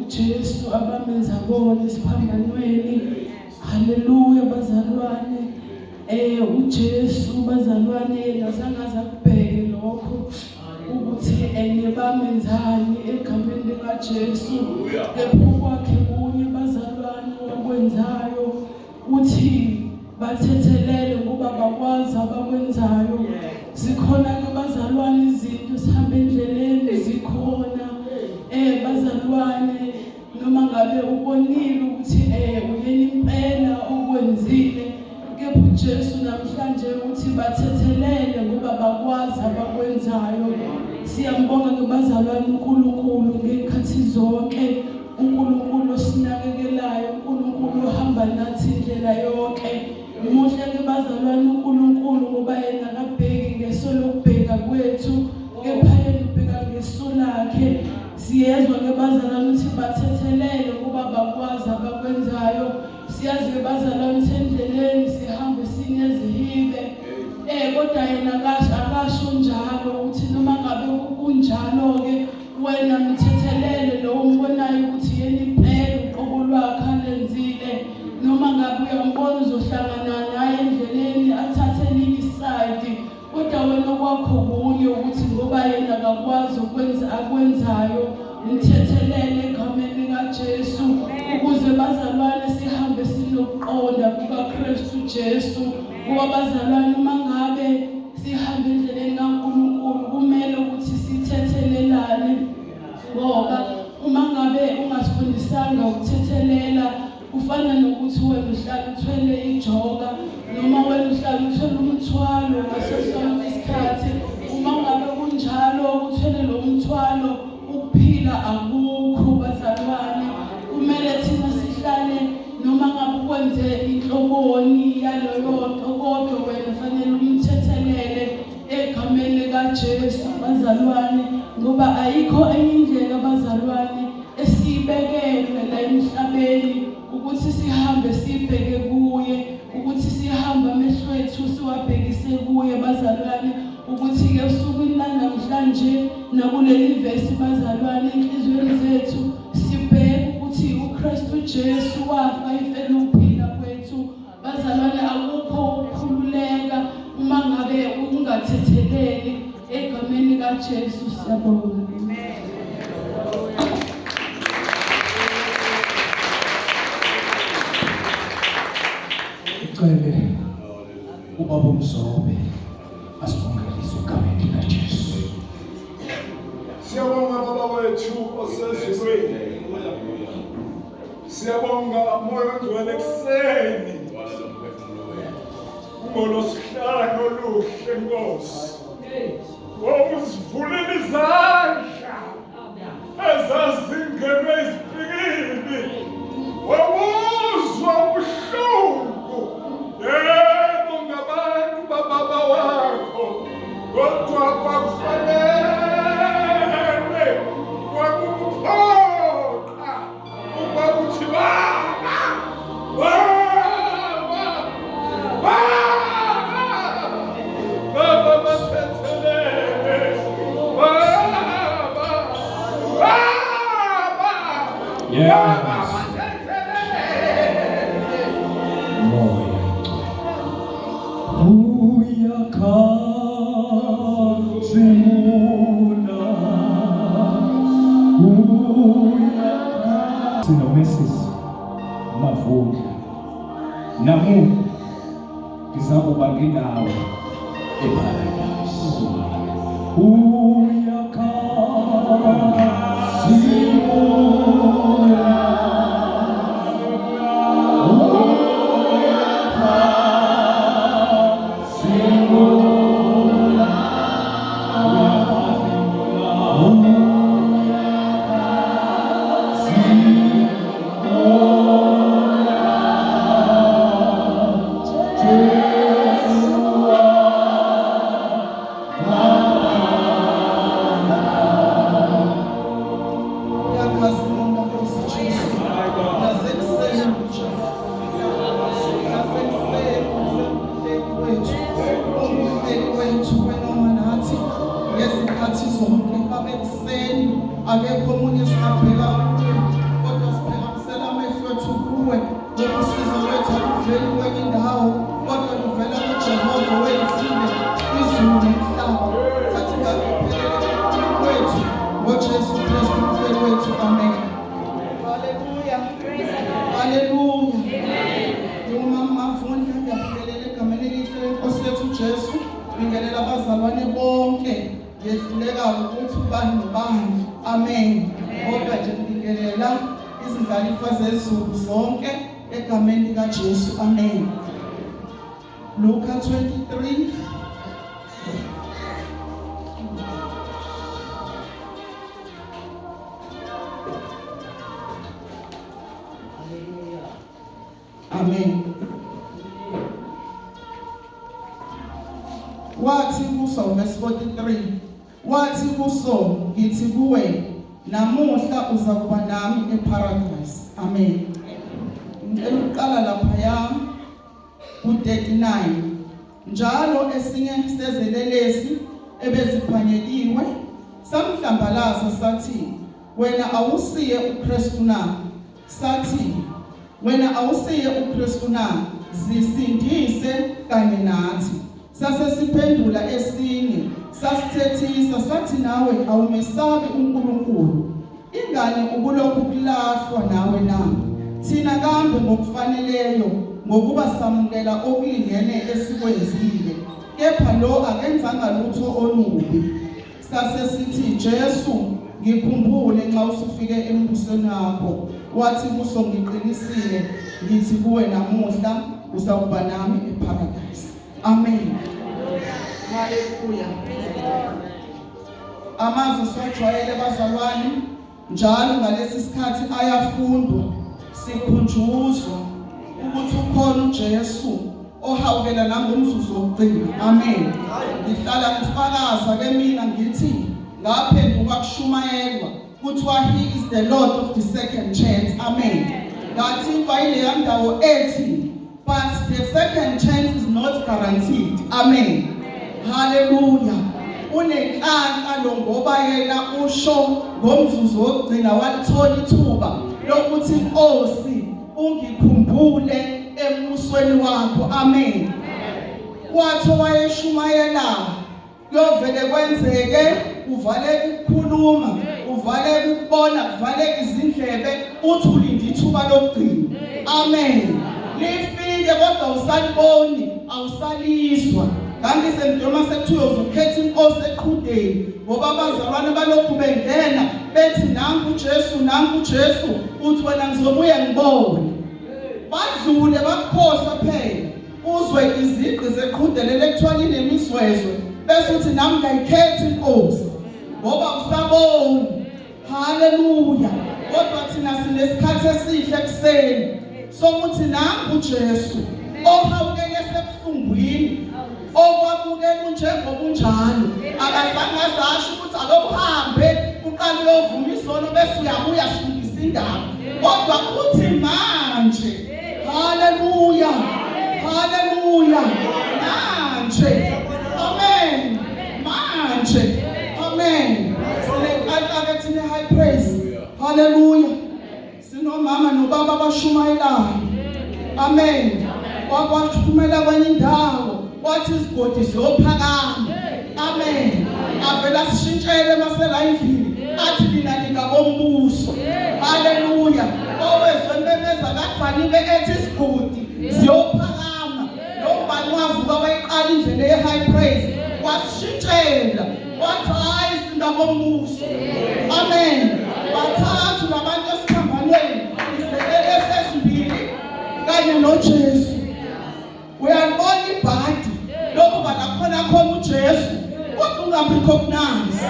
uJesu abamenza bona esiphambanweni. Haleluya bazalwane. uJesu bazalwane ngazange akubheke lokho ukuthi bamenzani egameni likaJesu. Kepha kwakhe kunye bazalwane wakwenzayo uthi bathethelele ngoba bakwazi abakwenzayo. Zikhona ke bazalwane izinto sihamba endleleni zikhona bazalwane noma ngabe ubonile ukuthi uyena impela okwenzile. Kepha uJesu namhlanje uthi bathethelele ngoba bakwazi abakwenzayo. Siyambonga ke bazalwane uNkulunkulu ngekhathi zonke, uNkulunkulu osinakekelayo, uNkulunkulu ohamba nathi indlela yonke. Muhle ke bazalwane uNkulunkulu ngoba yena akabheki ngeso lokubheka kwethu, kepha yena ubheka ngeso lakhe. Siyezwa ke bazalwane ukuthi bathethelele ngoba bakwazi abakwenzayo. Siyazi ke bazalwane endleleni sihambe sinezihibe kodwa yena akasho njalo ukuthi noma ngabe kunjalo ke wena mthethelele lo umbonayo ukuthi yena impela uqobo lwakhe alenzile. Noma ngabe uyambona uzohlangana naye endleleni athathe elinye iside, kodwa wena kwakho kunye ukuthi ngoba yena akakwazi ukwenza akwenzayo. Mthethelele egameni likaJesu ukuze bazalwane sihambe sinokuqonda kukaKristu Jesu. Ngoba bazalwane uma ngabe sihambe endleleni kaNkulunkulu kumele ukuthi sithethelelane, ngoba uma ngabe ungasifundisanga ukuthethelela kufana nokuthi wena uhlala uthwele ijoka noma wena uhlala uthwele umthwalo ngaso sonke isikhathi. Uma ngabe kunjalo uthwele lo mthwalo ukuphila akukho bazalwane. Kumele thina sihlale noma ngabe ukwenze inhloboni yaloyo nto, kodwa wena fanele umthethelele egameni likaJesu bazalwane, ngoba ayikho enye indlela bazalwane esibekelwe la emhlabeni ukuthi sihambe sibheke kuye, ukuthi sihambe amehlo ethu siwabhekise kuye bazalwane. Ukuthi ke usukwini namhlanje nakuleli vesi bazalwane enhlizweni zethu sibheke ukuthi uKristu Jesu wafa ifela ukuphila kwethu bazalwane. Akukho ukukhululeka uma ngabe ungathetheleli egameni likaJesu. Siyabonga. Ngicela ubaba uMzobe asibongelise egameni likaJesu. Siyabonga baba wethu osezulwini. Siyabonga moya ongcwele ekuseni. Ngolosihlanu oluhle Nkosi. Wawusivulile izandla ezazingenwe izipikili. Wawuzwa ubuhlungu yebo ngabantu bababa wakho, kodwa kwakufanele kwakuphoqa ukuba uthi baba bathethelele Mrs. Mavunga namu ngizakuba nginawe eparadise. Akekho omunye singabheka Usizo lwethu aluveli kwenye indawo, kodwa luvela kuJehova wenzile izulu nomhlaba. Sathi ngakuphelele kwethu ngoJesu Kristu umfeli wethu. Amen. Hallelujah. Hallelujah. Umama Mavundla ngiyaphelela egameni elihle lenkosi yethu Jesu. Ngibingelela abazalwane bonke. Ngiyehluleka ukuthi ubani nobani. Amen. Kodwa nje ngibingelela izindlalifa zezulu zonke egameni likaJesu. Amen. Luka 23. Amen. Wathi kuso verse 43. Wathi kuso ngithi kuwe namuhla uza kuba nami eparadise. Amen. Ngicela ukuqala lapha ya ku-39. Njalo esinye sezelelesi ebeziphanyeliwe samhlambalaza sathi wena awusiye uKristu na. Sathi wena awusiye uKristu na, zisindise kanye nathi. Sasesiphendula esinye sasithethisa sathi nawe awumesabi uNkulunkulu. Ingane ubulokhu kulahlwa nawe na? Thina kambe ngokufaneleyo ngokuba samukela okulingene esikwenzile, kepha lo akenzanga lutho olubi. Sasesithi Jesu ngikhumbule nxa usufike embusweni wakho, wathi kuso ngiqinisile ngithi kuwe namuhla uzakuba nami eparadise. Amen. Hallelujah. Amazwi siwajwayele bazalwane, njalo ngalesi sikhathi ayafundwa, sikhunjuzwa ukuthi ukhona uJesu ohawukela nangomzuzu wokugcina. Amen. Ngihlala ngifakaza ke mina ngithi ngaphenduka kushumayelwa kuthiwa he is the Lord of the second chance. Amen. Ngathi bayile ndawo ethi but the second chance is not guaranteed. Amen. Hallelujah. Unenhlanhla lo ngoba yena usho ngomzuzu wokugcina walithola ithuba lokuthi Nkosi ungikhumbule embusweni wakho. Amen. Wathi wayeshumayela kuyovele kwenzeke, uvaleke ukukhuluma, uvaleke ukubona, uvaleke izindlebe, uthi ulinde ithuba lokugcina. Amen. Lifike kodwa usaliboni, awusalizwa. Kanti semdoma sekuthiwa uzokhetha inkosi eqhudeni, ngoba abazalwane balokhu bengena bethi nangu uJesu, uthi wena ngizobuye ngibone. Badlule bakukhohlwa phela, uzwe iziqi zeqhudelele ekuthiwa linemizwezwe, bese uthi nami ngayikhetha inkosi ngoba usabona. Haleluya. Kodwa thina sinesikhathi esihle kuseni sokuthi nangu uJesu ohawukele sebuhlungwini, okwamukela njengoba unjalo, akazange azasho ukuthi ake uhambe uqale uyovuma isono bese uyabuya sifundisa indaba, kodwa uthi manje. Haleluya. Haleluya. Manje. Amen. Manje. Amen. Sinekaka thina high praise. Haleluya. Sinomama nobaba abashumayelayo. Amen. Wabathumela kwenye indawo wathi isigodi siyophakama. Amen. Avela sishintshele maselayivini athi mina ngingabombuso. Haleluya. Owezwembemeza kafanele ethi isigodi siyophakama. Nobani wavuka wayiqala indlela ye-high praise wasishintshela wathi hayi singabombuso. Amen. Bathathu nabantu esikhambanweni izelele sesimbili kanye noJesu. Uyalibona ibhadi lokuba khona uJesu kodwa ungabikho kunanzi.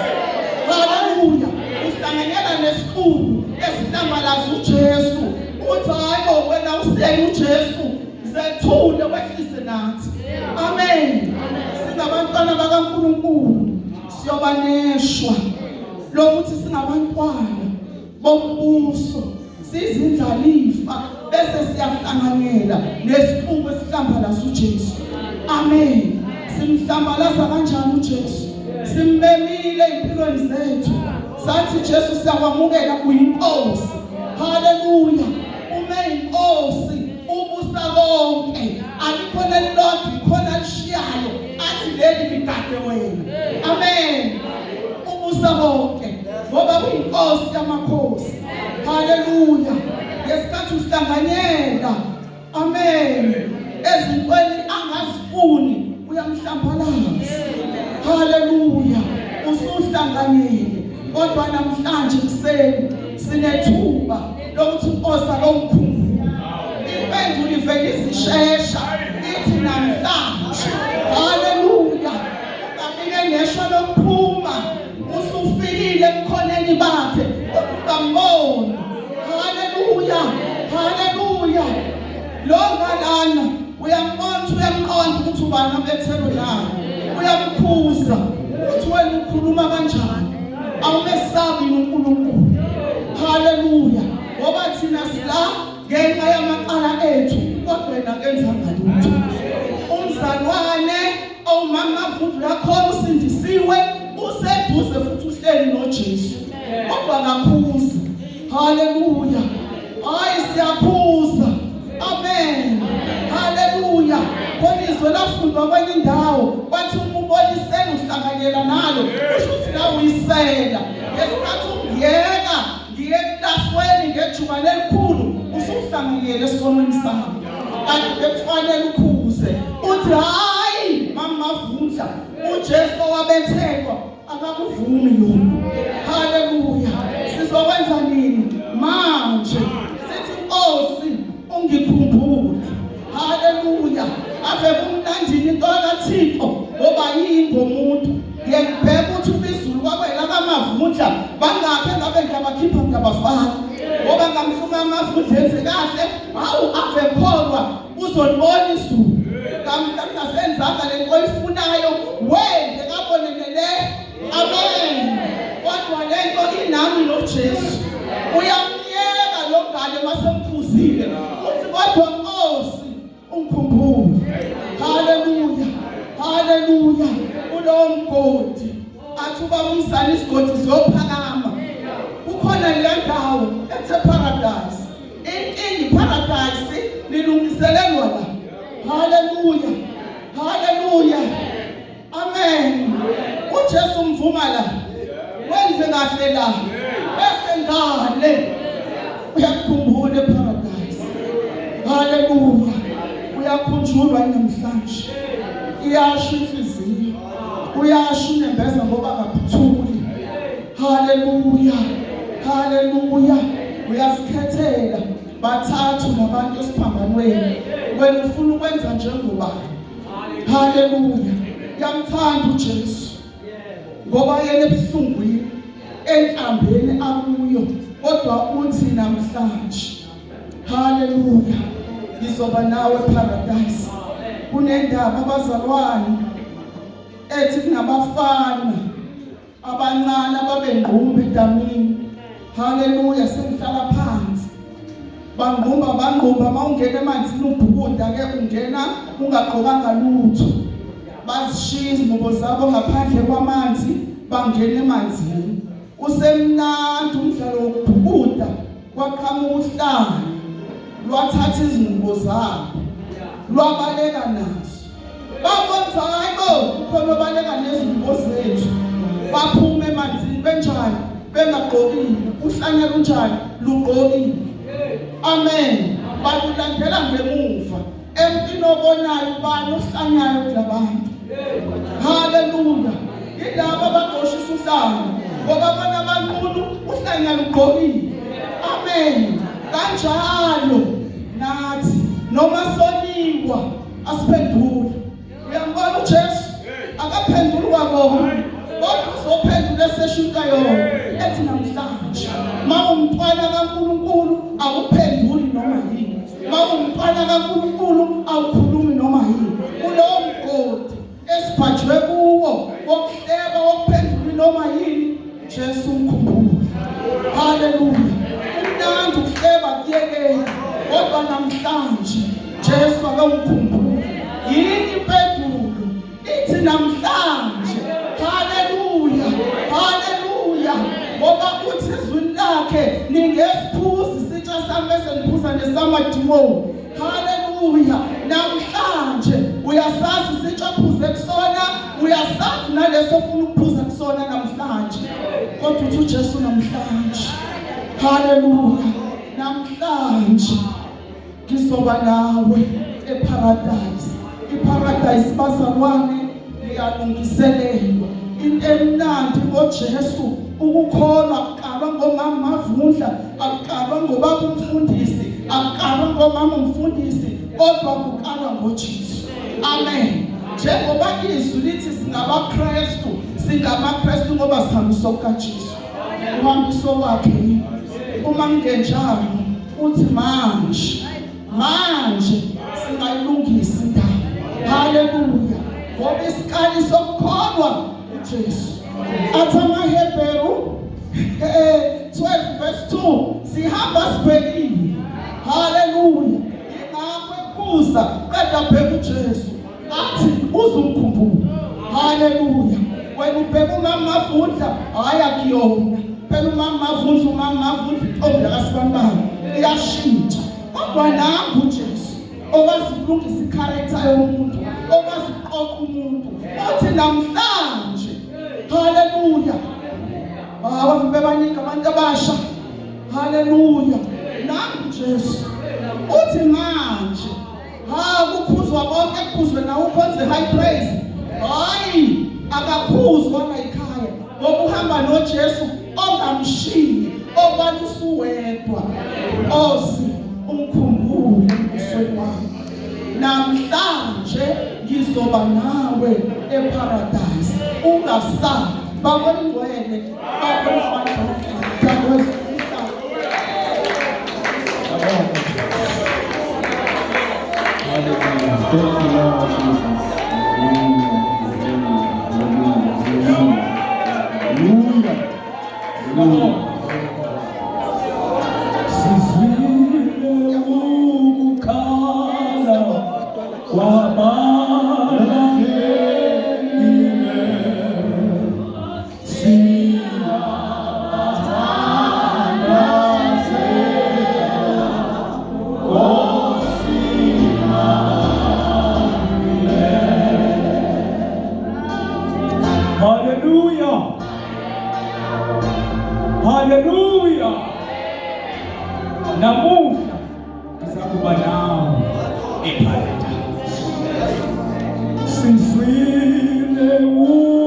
Haleluya. Uhlanganyela nesikhulu esihlambalaza uJesu uthi hayi wena usiyeni uJesu zethule wehlise nathi. Amen. Singabantwana bakaNkulunkulu siyobaneshwa lokuthi singabantwana bombuso, sizindlalifa bese siyahlanganyela nesikhulu esihlambalaza uJesu. Amen. Simhlambalaza kanjani uJesu? Simbemile empilweni zethu. Sathi Jesu siyakwamukela uyinkosi. Haleluya. Uma inkosi ubusa konke alikhona elilodwa ikhona alishiyayo athi leli ligade wena. Amen. Ubusa konke ngoba uyinkosi yamakhosi. Haleluya. Ngesikhathi uhlanganyela, amen, ezintweni angazifuni uyamhlambalaza. Haleluya. Usuhlanganyele kodwa namhlanje kuseni sinethuba lokuthi uNkosi lomkhumbulo. Impendulo ivele izishesha ithi namhlanje. Haleluya. Kamike ngesho lokuphuma usufikile emkhoneni bakhe ukubambona. Haleluya. Haleluya. Lo ngalana uyambona uyamqonda ukuthi ubani abethelwe nayo. Uyamkhuza ukuthi wena ukhuluma kanjani. Awumesabi uNkulunkulu. Haleluya. Ngoba thina sila ngenxa yamacala ethu kodwa yena akenzanga lutho. Umzalwane omama futhi yakhona usindisiwe useduze futhi uhleli noJesu. Kodwa akakhuza. Haleluya. Hayi siyakhuza. Amen. Haleluya. Khona izwe lafundwa kwenye indawo kwathi umuboniseni uhlanganyela nalo kusho ukuthi nawe uyisela. Ngesikhathi ungiyeka ngiye ekuhlafweni ngejubane elikhulu usuhlanganyele esonweni sami. Kanti bekufanele ukhuze uthi hayi mama Mavundla uJesu owabethelwa akakuvumi lokho. Haleluya. Sizokwenza nini manje? Sithi Nkosi ungikhumbule. Haleluya. Ave kumnandini into kaThixo ngoba yini ngomuntu ngiyabheka ukuthi ubizulu kwakwela kaMavundla bangaphe ngabe ngiyabakhipha ngiyabafaka ngoba ngamhluma Mavundla enze kahle hawu ave kholwa uzolibona izulu ngamhlanje nasenzanga lento oyifunayo wende kabonelele. Amen. Kodwa lento inami noJesu uyamyeka lo ngane masemphuzile uthi kodwa Nkosi ungikhumbule. Haleluya. Haleluya. Kulo mgodi athi uba umsana isigodi siyophakama kukhona le ndawo ethe paradise. Inkingi paradise lilungiselelwa la. Haleluya. Haleluya. Amen. uJesu mvuma la wenze kahle la bese ngale uyakhumbula paradise. Haleluya. Uyakhunjulwa namhlanje. Iyasho inhliziyo. Uyasho unembeza ngoba ngaphuthuli. Haleluya. Haleluya. Uyasikhethela bathathu nabantu esiphambanweni wena ufuna ukwenza njengoba. Haleluya. Yamthanda uJesu ngoba yena ebuhlungwini enhlambeni akuyo kodwa uthi namhlanje. Haleluya. Ngizoba nawe paradise. Kunendaba abazalwane ethi kunabafana abancane ababengqumba edamini. Haleluya. Sengihlala phansi bangqumba mawungena emanzini ubhukuda ke ungena ungaqhokanga lutho. Bazishiya izingubo zabo ngaphandle kwamanzi bangena emanzini. Usemnandi umdlalo wokubhukuda kwaqhamuka uhlanga lwathatha izingubo zabo lwabaleka nazo. Babonza hayibo ukhona obaleka nezingubo zethu. Baphuma emanzini benjani bengaqokile. Uhlanya lunjani lugqokile. Amen. Balulandela ngemuva emntwini obonayo ubani ohlanyayo kulabantu. Haleluya. Yilabo abaqoshisa uhlanga ngoba bona abanqunu uhlanya lugqokile. Amen. Kanjalo nathi noma sonikwa asiphendule. Uyambona uJesu akaphendulwa bona kodwa uzophendula eseshuka yona ethi namhlanje mawumntwana kaNkulunkulu awuphenduli noma yini. Mawumntwana kaNkulunkulu awukhulumi noma yini. Kulowo mgodi esiphathwe kuwo wokuhleba wokuphendula noma yini Jesu mkhumbule. Haleluya. Umnandi ukuhleba kuyekela kodwa namhlanje Jesu akamkhumbule. Yini impendulo ithi namhlanje. Haleluya. Haleluya. Ngoba uthi izwi lakhe ningesiphuzi sitsha sami bese niphuza nesamadimoni. Haleluya. haleluya. Namhlanje uyasazi isitsha aphuze kusona, uyasazi naleso ofuna ukuphuza kusona namhlanje, kodwa uthi uJesu namhlanje, haleluya, namhlanje ngizoba nawe eparadise. Iparadise bazalwane liyalungiselelwa. Into emnandi ngoJesu, ukukholwa akuqalwa ngomama Mavundla, akuqalwa ngobaba umfundisi, akuqalwa ngomama umfundisi, kodwa kuqalwa ngoJesu. Amen. Njengoba izwi lithi singabaKristu, singabaKristu ngoba sihambiso kukaJesu, uhambiso wakhe. Uma kungenjalo uthi manje singayilungisa indaba. Haleluya. Ngoba isikali sokukholwa uJesu. Athi amaHebheru 12 verse 2 sihamba sibhekile. Haleluya. Ingakho ephuza qeda bheka uJesu. Athi uzumkhumbula. Haleluya. Wena ubheka umama Mavundla, hayi akuyona. Phela umama Mavundla intombi yakasibambana iyashintsha. Kodwa nangu uJesu okwazi ukulungisa i-character yomuntu, okwazi ukuqoqa umuntu. Uthi namhlanje, haleluya, abavimbe baningi abantu abasha, haleluya, nangu Jesu uthi manje, kukhuzwa konke, kukhuzwe nawe ukhonze high praise, hayi akakhuzwa la ekhaya, ngoba uhamba noJesu ongamshiyi, obani usuwedwa. Nkosi umkhumbule esweni wami, namhlanje ngizoba nawe eparadise. Ungasabi, babona ingcwele, babona abantu. Thank you, Lord Jesus. Hallelujah. Hallelujah. Namuhla ngizakuba nawe eparadise. Sizwile ukhala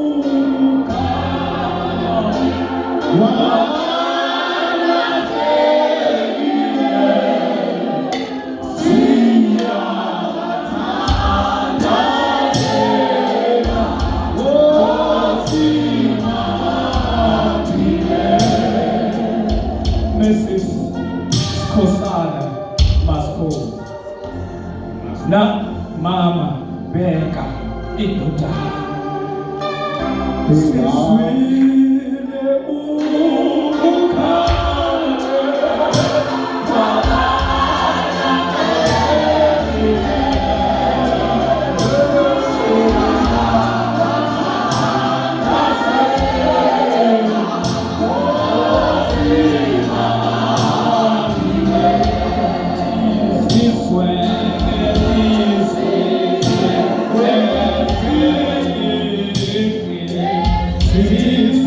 na mama Beka indoda sizwile ukhala Jesus.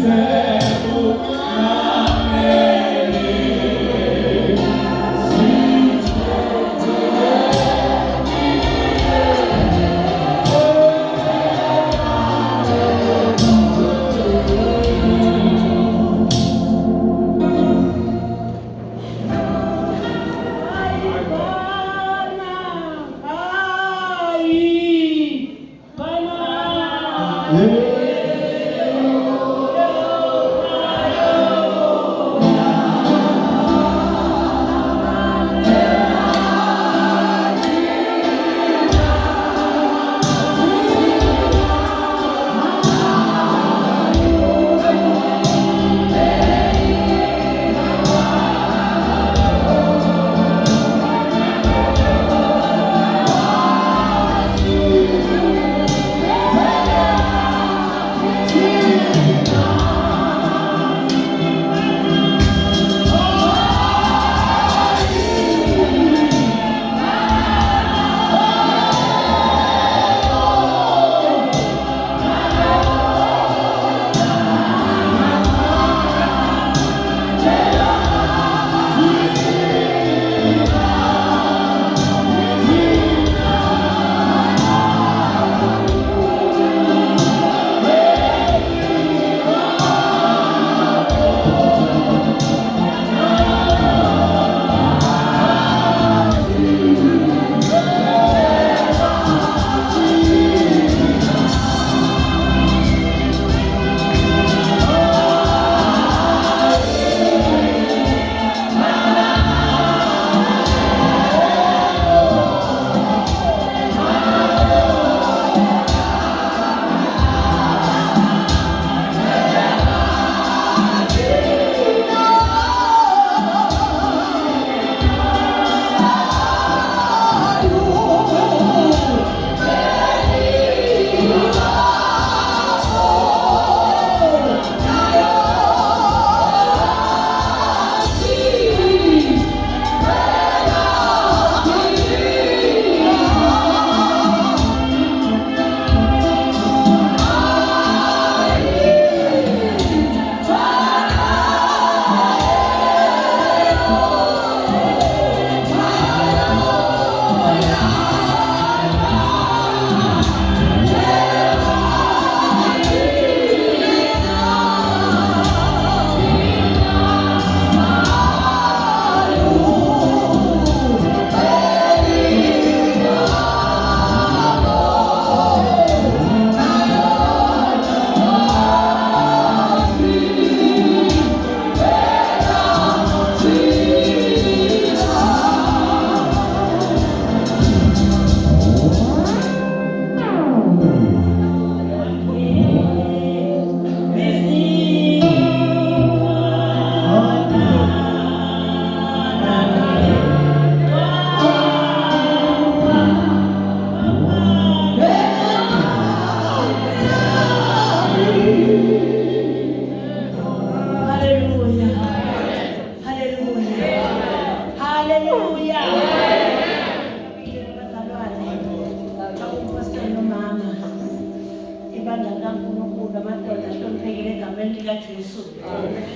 egameni likaJesu.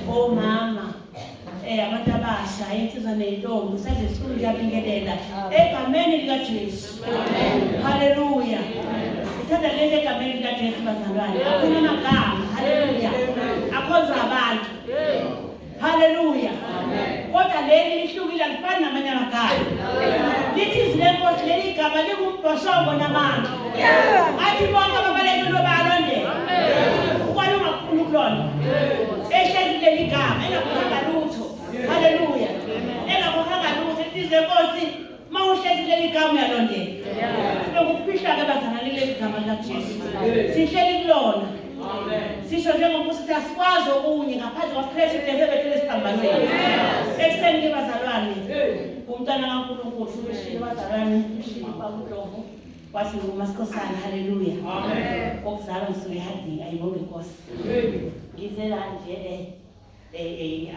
Omama abantu abasha insizwa nentombi sezifuna ukuyabingelela egameni likaJesu. Haleluya. Sithanda leli egameni likaJesu bazalwane. Akhona amagama. Haleluya. Akhonza abantu. Haleluya. Kodwa leli lihlukile alifani namanye amagama. Lithi izilenkosi leli gama lingumbhoshongo namanga. Athi bonke ababaleki lobalondela. Ukwani ungafuni ukulonda. Ehlezi leli gama engakhokhanga lutho. Haleluya. Engakhokhanga lutho izilenkosi mawuhlezi leli gama uyalondela. Sibekufihla ke bazalwane leli gama likaJesu. Sihleli kulona. Sisho njengokuthi siyasikwazi okunye ngaphandle kwaKristu esebethele esiphambanweni. Ekseni ke bazalwane. Umntwana kaNkulunkulu ushilo bazalwane ushilo bakulomo. Wathi uMaskosana haleluya. Amen. Okuzalwa ngisuke hadinga ayibonge Nkosi. Ngizela nje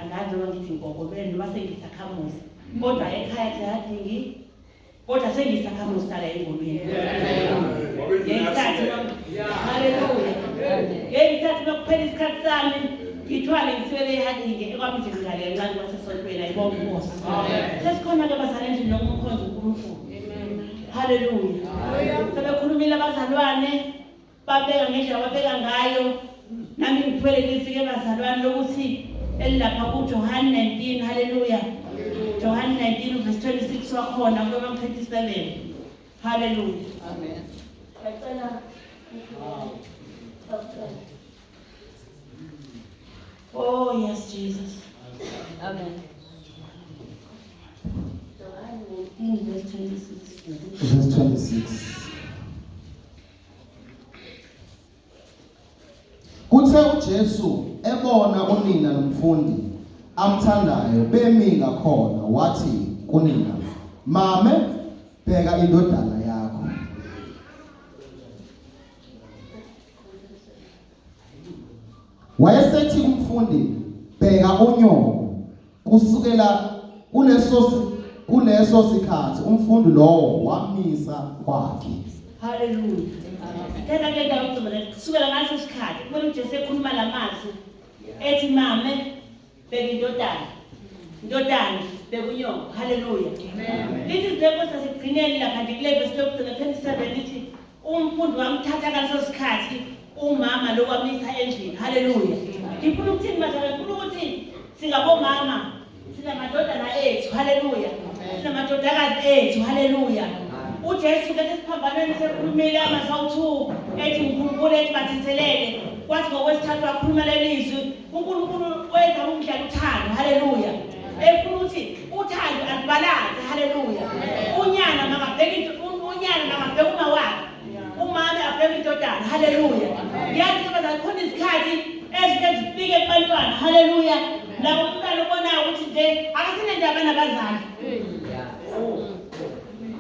angazi noma ngithi ngokobeni noma sengisakhamuzi. Kodwa ekhaya sihadingi kodwa sengisakhamuzi la engolweni. Haleluya. Ngesikhathi sokuphela isikhathi sami ngithwale ngisiwele ehadinge ekwamjingale kancane kwasesontweni ayibonge Nkosi. Sesikhona ke bazalwane nje nokumkhonza uNkulunkulu. Haleluya. Sebekhulumile abazalwane babeka ngendlela babeka ngayo nami ngithwele lisike bazalwane lokuthi elilapha kuJohane 19. Haleluya. John 19 verse 26 wakhona kuba 27. Haleluya. Amen. Oh yes Jesus. Amen. John 19 verse 26. Verse 26. Kuthe uJesu ebona unina nomfundi amthandayo bemi ngakhona wathi kunina, mame bheka indodana yakho. Wayesethi umfundi, bheka unyoko. Kusukela kuleso sikhathi umfundi lowo wamisa kwakhe. Haleluya. Tena ke ndawo kusukela ngaso isikhathi kubona uJesu ekhuluma lamazwi ethi mame bheka indodana bheka unyoko. Haleluya. Lithi izinto sasigcineni lapha nje kule verse 27 lithi umfundi wamthatha ngaleso sikhathi umama lokwamisa endlini. Haleluya. Ngifuna ukuthini bazalwane, ngifuna ukuthi singabomama sinamadodana ethu. Haleluya. Sinamadodakazi ethu. Haleluya. uJesu ke sesiphambanweni sekhulumile amasawu 2 ethi uNkulunkulu ethi bathethelele kwathi ngokwesithathu wakhuluma lelizwi uNkulunkulu wenza umdlalo uthando. Haleluya. Efuna ukuthi uthando alibalaze. Haleluya. Unyana makabheka uma wakhe, umama abheka indodana. Haleluya. Ngiyazi bazalwane khona isikhathi ezifike kubantwana. Haleluya. Labo umntwana obonayo ukuthi nje akasine ndaba nabazali.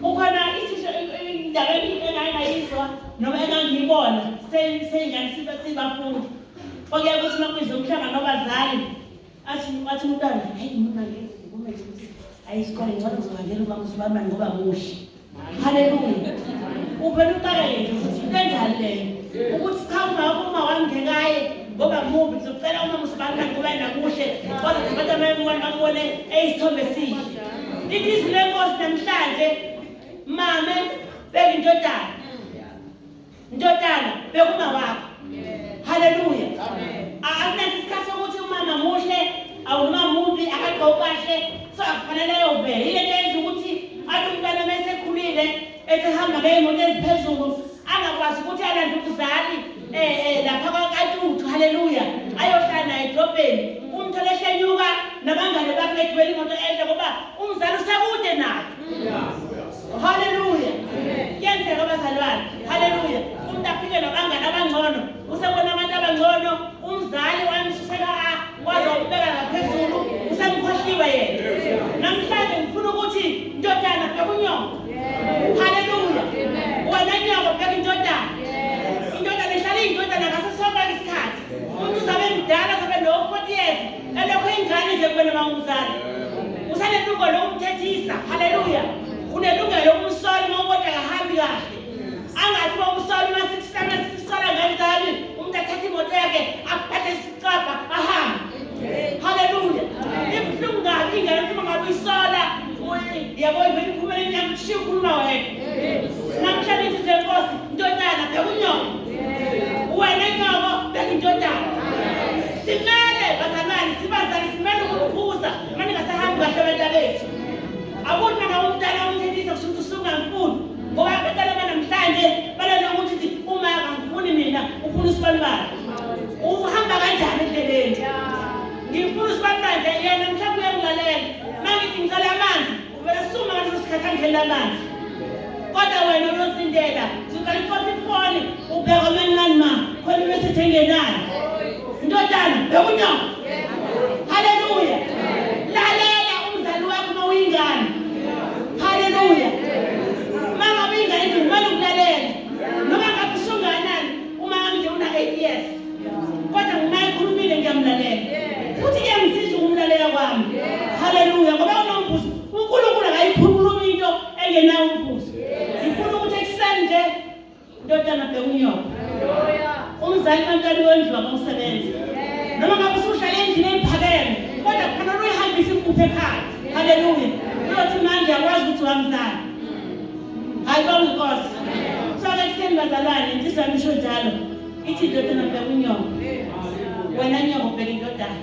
Ukhona isisho indaba engayizwa noma engangiyibona seyingane sibafundi. Oke ukuthi makwizwe umhlangano wabazali athi umntwana hayi mina ngikumele ayisikole ngicela ngizobangela ubaba usibamba ngoba muhle. Haleluya. Uphela uqala yethu ukuthi lenjani leyo ukuthi cha uma wangekaye ngoba mubi ngizocela uma musibanga ngoba nakuhle kodwa abantu ababona babone eyisithombe sihle. Lithi izwi lenkosi namhlanje, mame beka indodana beka uma wakho. Haleluya. Akunasi isikhathi sokuthi umama muhle awunoma mubi akagqoka kahle so akufanele yovela. Ile nto yenza ukuthi athi umntwana mesekhulile esehamba ngey'moto eziphezulu angakwazi ukuthi alande ukuzali lapha kwaNtuthu. Haleluya. Ayohlala edrobheni umthole ehlenyuka nabangane bakhe begibela imoto enhle ngoba umzali usekude naye. Haleluya. Yenzeka abazalwane. Haleluya. Umuntu aphike nabangane abangcono usebona abantu abangcono umzali wamsusela wazobeka ngaphezulu usemkhohliwe yena. Namhlanje ngifuna ukuthi indodana bheka unyoko. Haleluya. Wena nyoko bheka indodana. Indodana ihlala iyindodana ngaso sonke isikhathi. Umuntu uzabe mdala azabe no-40 years elokhu ingane nje kubona mangumzali. Usanelungelo lokumthethisa. Haleluya. Unelungelo lokumsola uma ubona akahambi kahle. Angathi uma umsola uma 6 ngane zami umuntu athathe imoto yakhe aphathe isikapa ahambe. Haleluya. Ibuhlungu kabi ingane uma ngabe uyisola yabo ivele iphumele inyama kushiya ukhuluma wena. Namhlanje ithi nje Nkosi intodana bheka unyoko. Wena nyoko bheka intodana. Simele bazalwane sibazali simele ukukhuza manje ngasahambi kahle abantu bethu. Akuthi mina umntana umthethisa kusho ukuthi usungamfuni. Ngoba abantwana banamhlanje balona ukuthi uma angifuni mina ufuna usibani. Uhamba kanjani endleleni? Ngifuna usibani yena mhlawumbe uyangilalela. Mangithi ngicela amanzi, uvela suma ngaleso sikhathi angihlela amanzi. Kodwa wena uyosindela, uqala ikhophi ifoni, ubheka amancane ma, khona imeseji engenayo. Ndodana, bheka unyoko. Haleluya. Lalela umzali wakho uma uyingane. Haleluya. Mama uyingane nje kumele ukulalela. Noma ngabe usunganani uma nje una 8 years. Kodwa ngimayikhulumile ngiyamlalela. Futhi ngiyangisiza ukumlalela kwami. Haleluya. Ngoba unombuzo, uNkulunkulu akayikhuluma into engenayo umbuzo. Ngifuna ukuthi ekuseni nje ndodana bheka unyoko. Umzali kaNkulunkulu wendliwa komsebenzi. Noma ngabe usuhlala endlini ephakeme, kodwa khona uyihambisa impuphu ekhaya. Haleluya. Uyothi manje akwazi ukuthi wamzali. Hayi bonke Nkosi. Sake ekuseni bazalwane, ndisami isho njalo. Ithi ndodana bheka unyoko. Wena nyoko bheka indodana.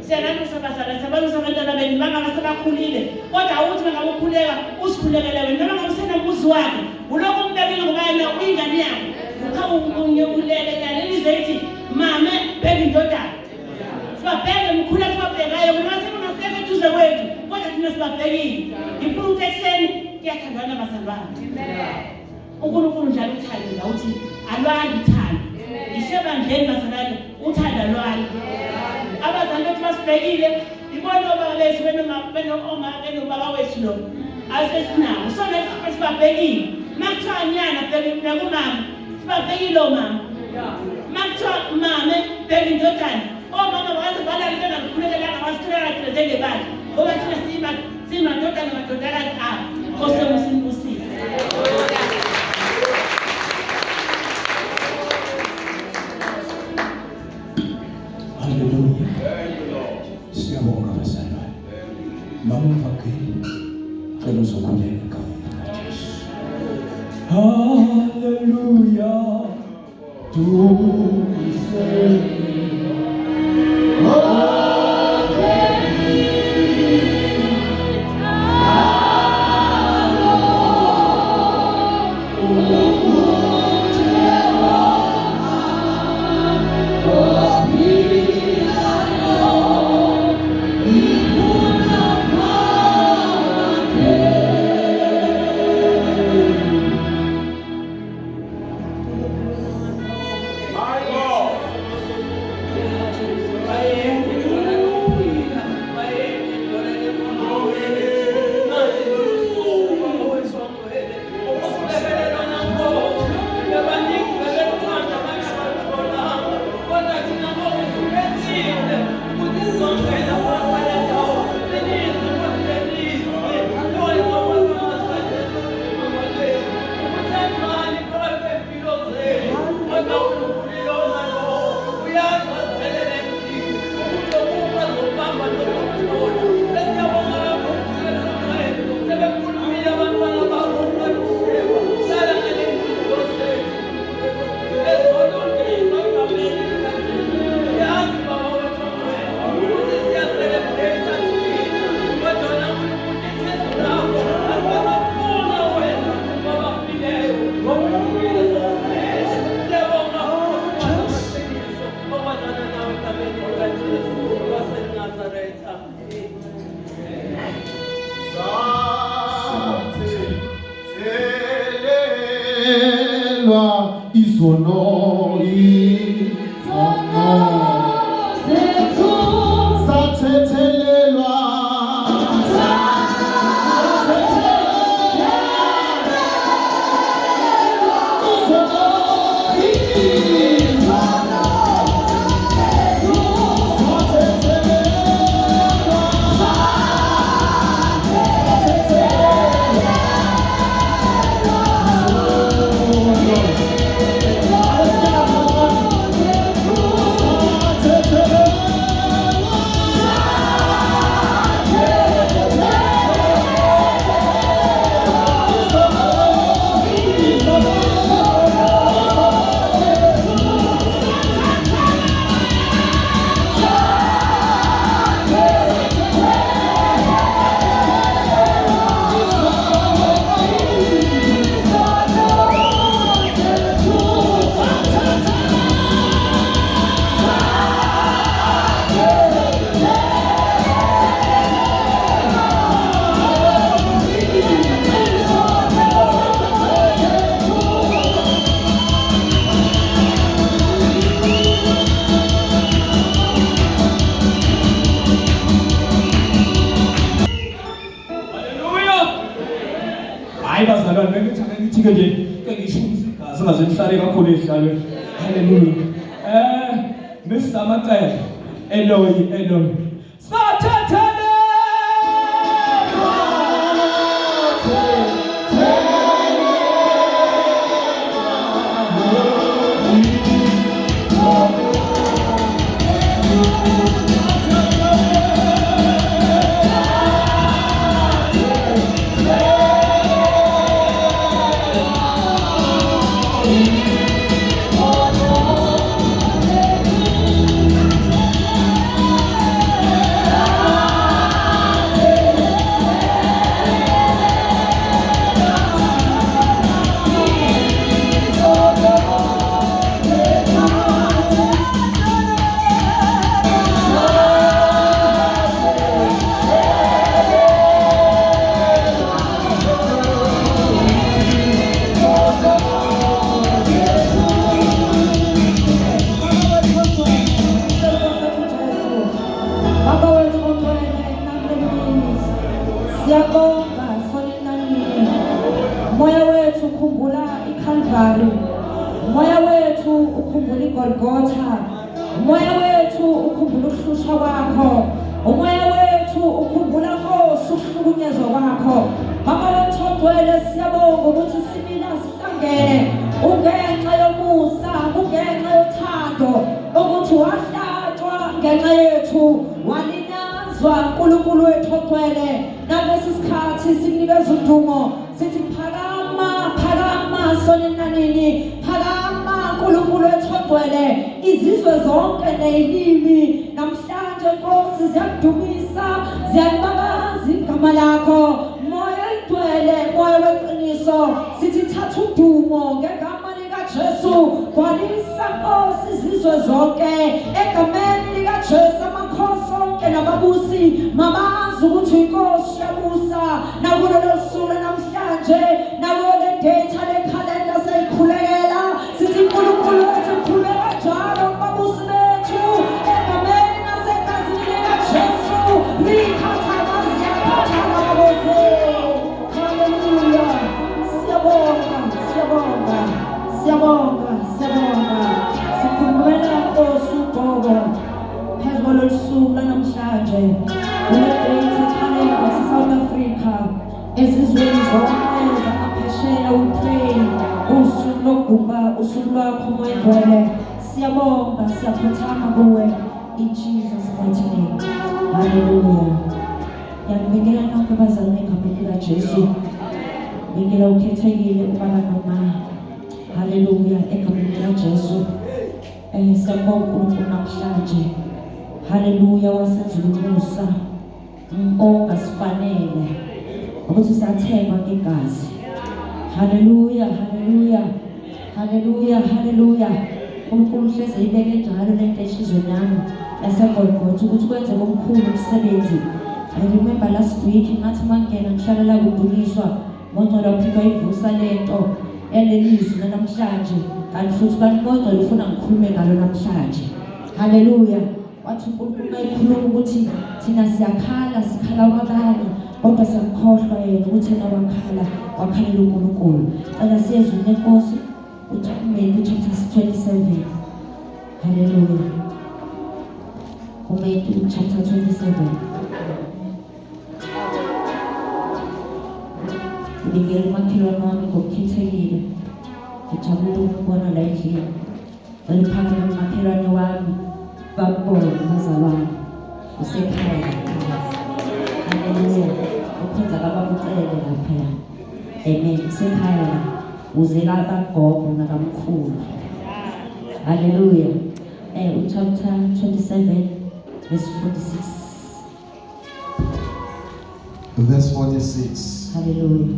Siyalanda usabazala sabalusa abantwana benu bangabe sebakhulile. Kodwa awuthi mangabe ukhuleka usikhulekele wena noma ngabe usenamuzi wakhe. Ulokhu umbekile ngoba yena uyingane yakho. Ukhawulelelele lizethi mama bheka indodana. Sibabheke mkhuleka sibabhekayo ngoba sekungaseke eduze kwethu. Kodwa thina sibabhekile. Ngifuna ukuthi ekuseni kuyathandana bazalwane. uNkulunkulu njalo uthanda la uthi alwani uthanda. Isebandleni bazalwane uthanda alwani. Abazali bethu basibhekile ibona obaba bethu baba wethu lo asesinawo sona sibabhekile makuthiwa nyana bheka kumama sibabhekile omama makuthiwa mama bheka indodana omama bakaze balala into engakhulekela basithola thina njengebandla ngoba thina simadodana madodakazi abo Nkosi usimbusise. Hallelujah. Siyabonga bazalwane. Mama mfakile. Cela uzokhuleka egameni likaJesu. Hallelujah. hayi bazalwane bengithi ake ngithi-ke nje ke ngisho umsigazi ungaze nihlale kakhulu ehlalweni. Haleluya. Mr. Amacele, Eloi sathathele Siyabonga sonenanini. Moya wethu ukhumbula iKalvari. Moya wethu ukhumbula iGolgotha. Moya wethu ukhumbula ukuhlushwa kwakho. Umoya wethu ukhumbula Nkosi ukuhlukunyezwa kwakho. Baba wethu ogcwele siyabonga ukuthi sibila sihlangene ungenxa yomusa, ungenxa yothando ukuthi wahlatshwa ngenxa yethu walinyazwa uNkulunkulu wethu ogcwele. Nalesi sikhathi sikunikeza udumo sithi phakama phakama sonenanini, phakama uNkulunkulu wethu ogcwele. Izizwe zonke nezilimi namhlanje Nkosi ziyakudumisa, ziyababaza igama lakho. Moya ogcwele, moya weqiniso, sithi thatha udumo ngegama likaJesu. Gcwalisa Nkosi izizwe zonke egameni likaJesu. Amakhosi onke nababusi mabazi ukuthi iNkosi yabusa nakulo losuku namhlanje, nakulo le date lekhalenda seyikhulekela. Sithi uNkulunkulu wethu ukhuleka njalo kubabusi bethu egameni nasegazini likaJesu. Hallelujah. Siyabonga. Sikhumbula Nkosi uqobo phezu kwalolusuku lanamhlanje. Kule date ekhalenda South Africa, ezizweni zonke zangaphesheya we pray usuku lokugubha usuku lwakho moya ogcwele. Siyabonga, siyakhothama kuwe in Jesus mighty name. Hallelujah. Ngiyakubingelela nonke abazali egameni likaJesu. Ngibingelela ukhethekile ubaba noma. Hallelujah, egameni likaJesu. Siyabonga uNkulunkulu namhlanje. Hallelujah, wasenzela umusa ongasifanele ukuthi siyathemba ngegazi. Hallelujah. uNkulunkulu hleze ibeke njalo lento enhlizweni yami yaseGolgotha ukuthi kwenze omkhulu umsebenzi. I remember last week ngathi mangena ngihlala la kudunyiswa ngongcola uphika ivusa lento elelizwi namhlanje, kanti futhi kanimozo lifuna ngikhulume ngalo namhlanje. Hallelujah. Wathi uNkulunkulu ayikhuluma ukuthi thina sikhala kwabanye kodwa siyakhohlwa yena ukuthi yena wakhalela uNkulunkulu. Cela siyezwe leNkosi uMatthew chapter 27. Hallelujah. Matthew chapter 27. Ngibingelela umakhelwane wami ngokukhethekile. Ngijabule ukubona la endlini. Ngiliphakame umakhelwane wami babona umzalwane usekhaya. Hallelujah. Ukwenza kabakucele lapha. Amen. Usekhaya la uzela abagogo nakamkhulu. Hallelujah. Chapter 27 verse 46. Verse 46. Hallelujah.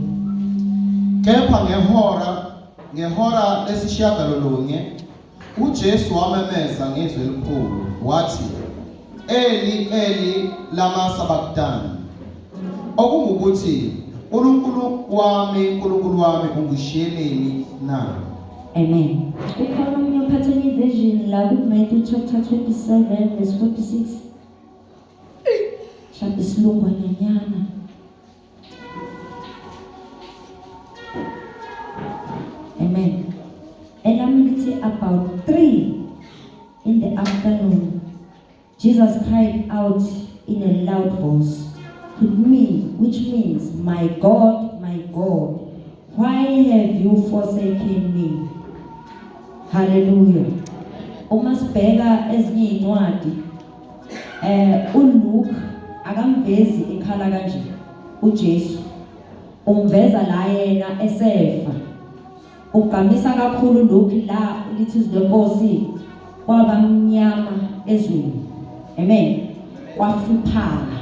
Kepha ngehora lesishiyagalolunye uJesu wamemeza ngezwi elikhulu wathi, Eli Eli lama sabachthani, okungukuthi uNkulunkulu wami ungishiyeleni na? Amen. Ukhona umunye uphathe version la kuMatthew chapter 27 verse 46. Shaka isilungwana nyana. Jesus cried out in a loud voice, which means, my God, why have you forsaken me? Hallelujah. Uma sibheka ezinye incwadi, uLuke akamvezi ekhala kanje uJesu. Umveza la yena esefa. Ugamisa kakhulu Luke la lithi izinkosi kwabamnyama ezweni. Amen. Kwafiphala.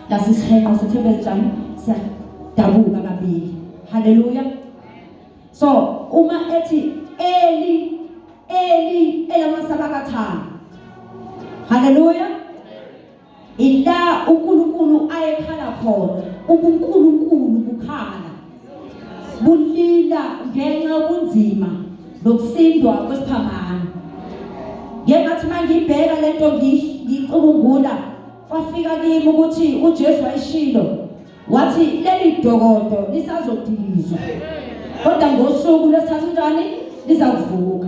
Lasisihenqo sethebe njani siyadabuka kabili. Hallelujah. So uma ethi Eli elamasabakathana. Hallelujah. Ila uNkulunkulu ayekhala khona, ubuNkulunkulu bukhala. Bulila ngenxa yobunzima nokusindwa kwesiphambano. Ngengathi mangibheka lento ngicubungula, kwafika kimi ukuthi uJesu wayishilo wathi leli dokodo lisazodilizwa. Kodwa ngosuku lesithathu njani lizakuvuka.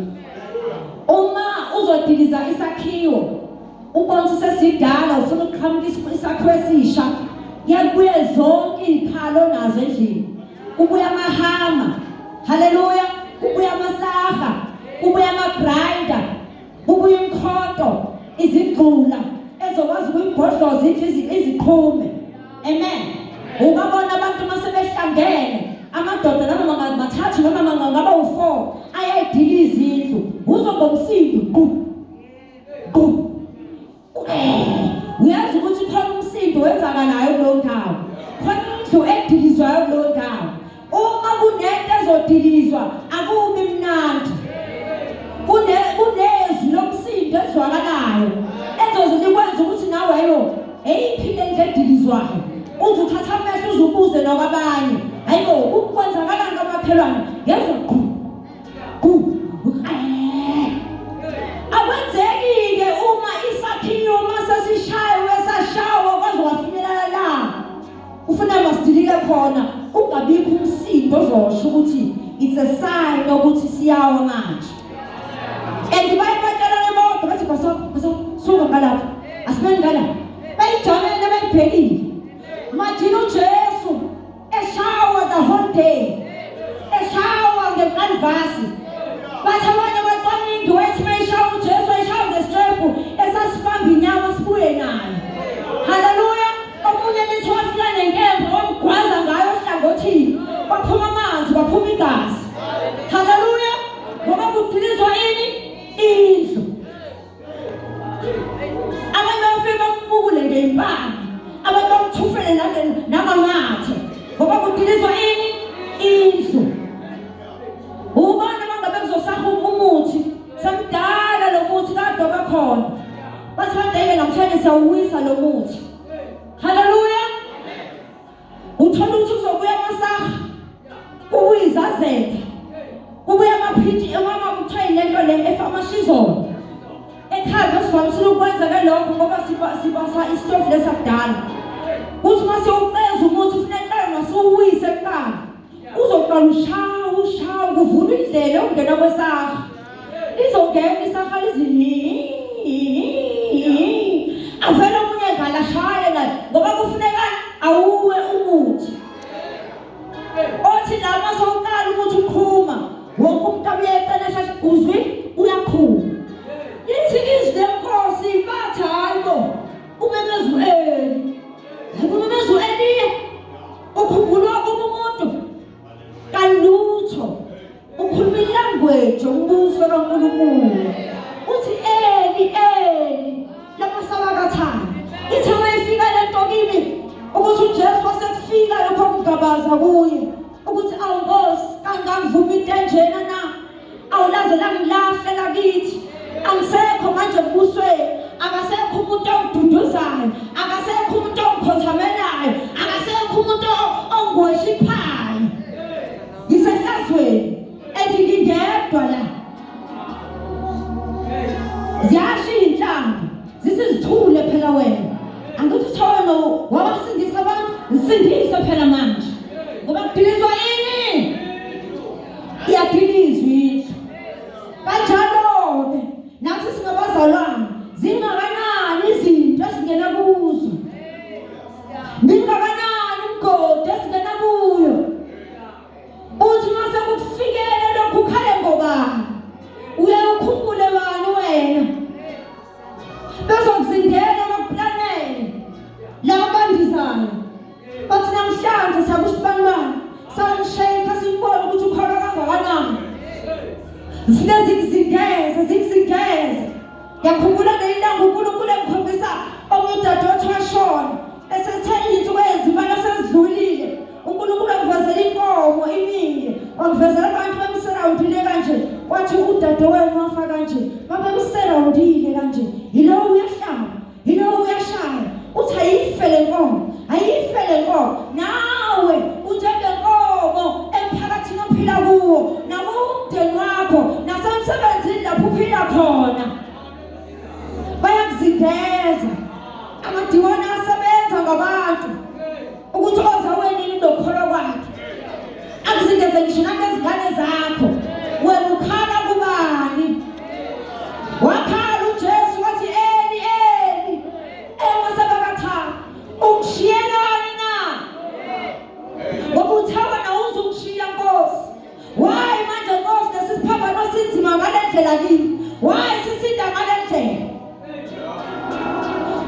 Uma uzodiliza isakhiwo, ubonise sesidala ufuna ukuqhamuka isakhiwo esisha, kuyabuya zonke izikhalo nazo endlini. Kubuya amahama, haleluya, kubuya amasaha, kubuya amagrinder, kubuya imkhoto, izigqula ezokwazi ukuyibhodloza iziqhume. Amen. Ungabona abantu masebehlangene, amadoda noma mathathu noma ngaba u4 ayayidiliza indlu, uzongomsindo uyazi ukuthi khona umsindo wenzakalayo kulowo ndawo, khona indlu edilizwayo kulowo ndawo. Uma kunento ezodilizwa akubi mnandi, kunezwi lomsindo ezwakalayo ezozinikwenza ukuthi naweyo eyiphile nje edilizwayo uzuthatha amehlo uzubuze nokwabanye, hayibo ukwenzakalani kwamakhelwane ngezwe akwenzeki-ke uma isakhiwo masesishayiwe sashawa kwaze wafinyelela la ufuna masidilike khona, ungabikho umsindo ozosho ukuthi it's a sign ukuthi siyawa manje. And bayibatshelane bodwa bathi basuka ngalapho asibeni ngalapho bayijamele bayibhekile. Majina uJesu eshawa the whole day, eshawa ngekanvasi. Bathi abanye abaqwaningi wethi mayishawa uJesu ayishawa ngesitrebhu esasibamba inyama sibuye nayo. Hallelujah. Omunye lithi wafika nenkemba wamgwaza ngayo ohlangothini, kwaphuma amanzi kwaphuma igazi. Hallelujah. Ngoba kudilizwa ini indlu. Abantu bafika bamukule ngempama, abantu bamthufele namangathe ngoba kudilizwa ini indlu. Ubona mangabe kuzosaha umuthi samdala lo muthi kade obekhona, bathi badayile namhlanje siyawuwisa lo muthi. Hallelujah. Uthola ukuthi kuzobuya amasaha, kubuya izazetha, kubuya amaphithi emama kuthiwa lento le efamashizolo. Ekhaya sivamisile ukwenza lokho ngoba sibasa istofu lesakudala. Uthi mase uqeza umuthi ufuneka ngasuwise kuqala. Uzoqala ushawa kuvula indlela ongena kwesaha. Izongena isaha lizini. Avela omunye ngala shaye la ngoba kufuneka awuwe umuthi. Othi lama sowuqala umuthi uqhuma, wonke umuntu abuyetana shasha uzwi uyakhuma. Yithi izwi lenkosi bathi hayibo umemezu Eliya ukhumbula umuntu kalutho ukhuluma ilanguage umbuso kaNkulunkulu. Uthi Eli lamasabakathana. Ithi mayifika lento kimi ukuthi uJesu wasekufika lokho kugabaza kuye ukuthi awunkosi kangangivuma into enjena na, awulaze langilahle lakithi. Angisekho manje ebusweni, akasekho umuntu ongiduduzayo, akasekho umuntu ongikhothamelayo, akasekho umuntu ongiworshiphayo. Ngisehlazweni ngingedwa la. Ziyashintsha zisizithule phela wena. Angithi thono wabasindisa abantu, nsindise phela manje. Ngoba kudilizwa yini? Iyadilizwa indlu. Kanjalo-ke nathi singabazalwane zingakanani saze sakusibanibani samsheka simbona ukuthi ukhona kangakanani zingizingeze yakhumbula ngelanga uNkulunkulu emkhombisa omudade othi washona esethe izinto ezimana sezidlulile uNkulunkulu akuvezela inkomo imile wakuvezela abantu bemsurroundile kanje wathi udade wenu wafa kanje babemsurroundile kanje yilo uyashaya uthi ayifele nkomo nawe unjengenkomo emphakathini ophila kuwo namudeni wakho nasemsebenzini lapho uphila khona bayakuzingeza amadiwani asebenza ngabantu ukuthi ozawenini nokukholwa kwakhe akuzingeze ngisho nangezingane zakho wena ukhala kubani wakhala uJesu wathi eli ewasebakathatha ungishiyelani na ngoba uthawa nawuzokushiya Nkosi why manje Nkosi nesisiphambano sinzima ngale ndlela kimi why sisinda ngale ndlela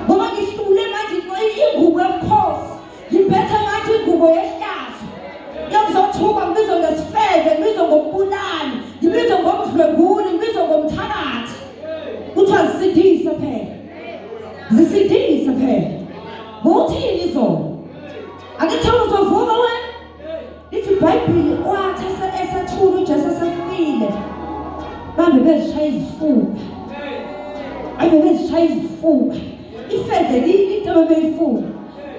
ngoba ngihlule manje ingubo yomkhosi ngibethe manje ingubo yehlazo yokuzothuka ngibizwe ngesifebe ngibizwe ngokubulali ngibizwe ngomdlwenguli ngibizwe ngomthakathi kuthiwa zisindise phela buthini zona akuthiwa uzovuka wena lithi iBhayibheli wathi esathula uJesu esefile babe bezishaya izifuba ifezekile into abebeyifuna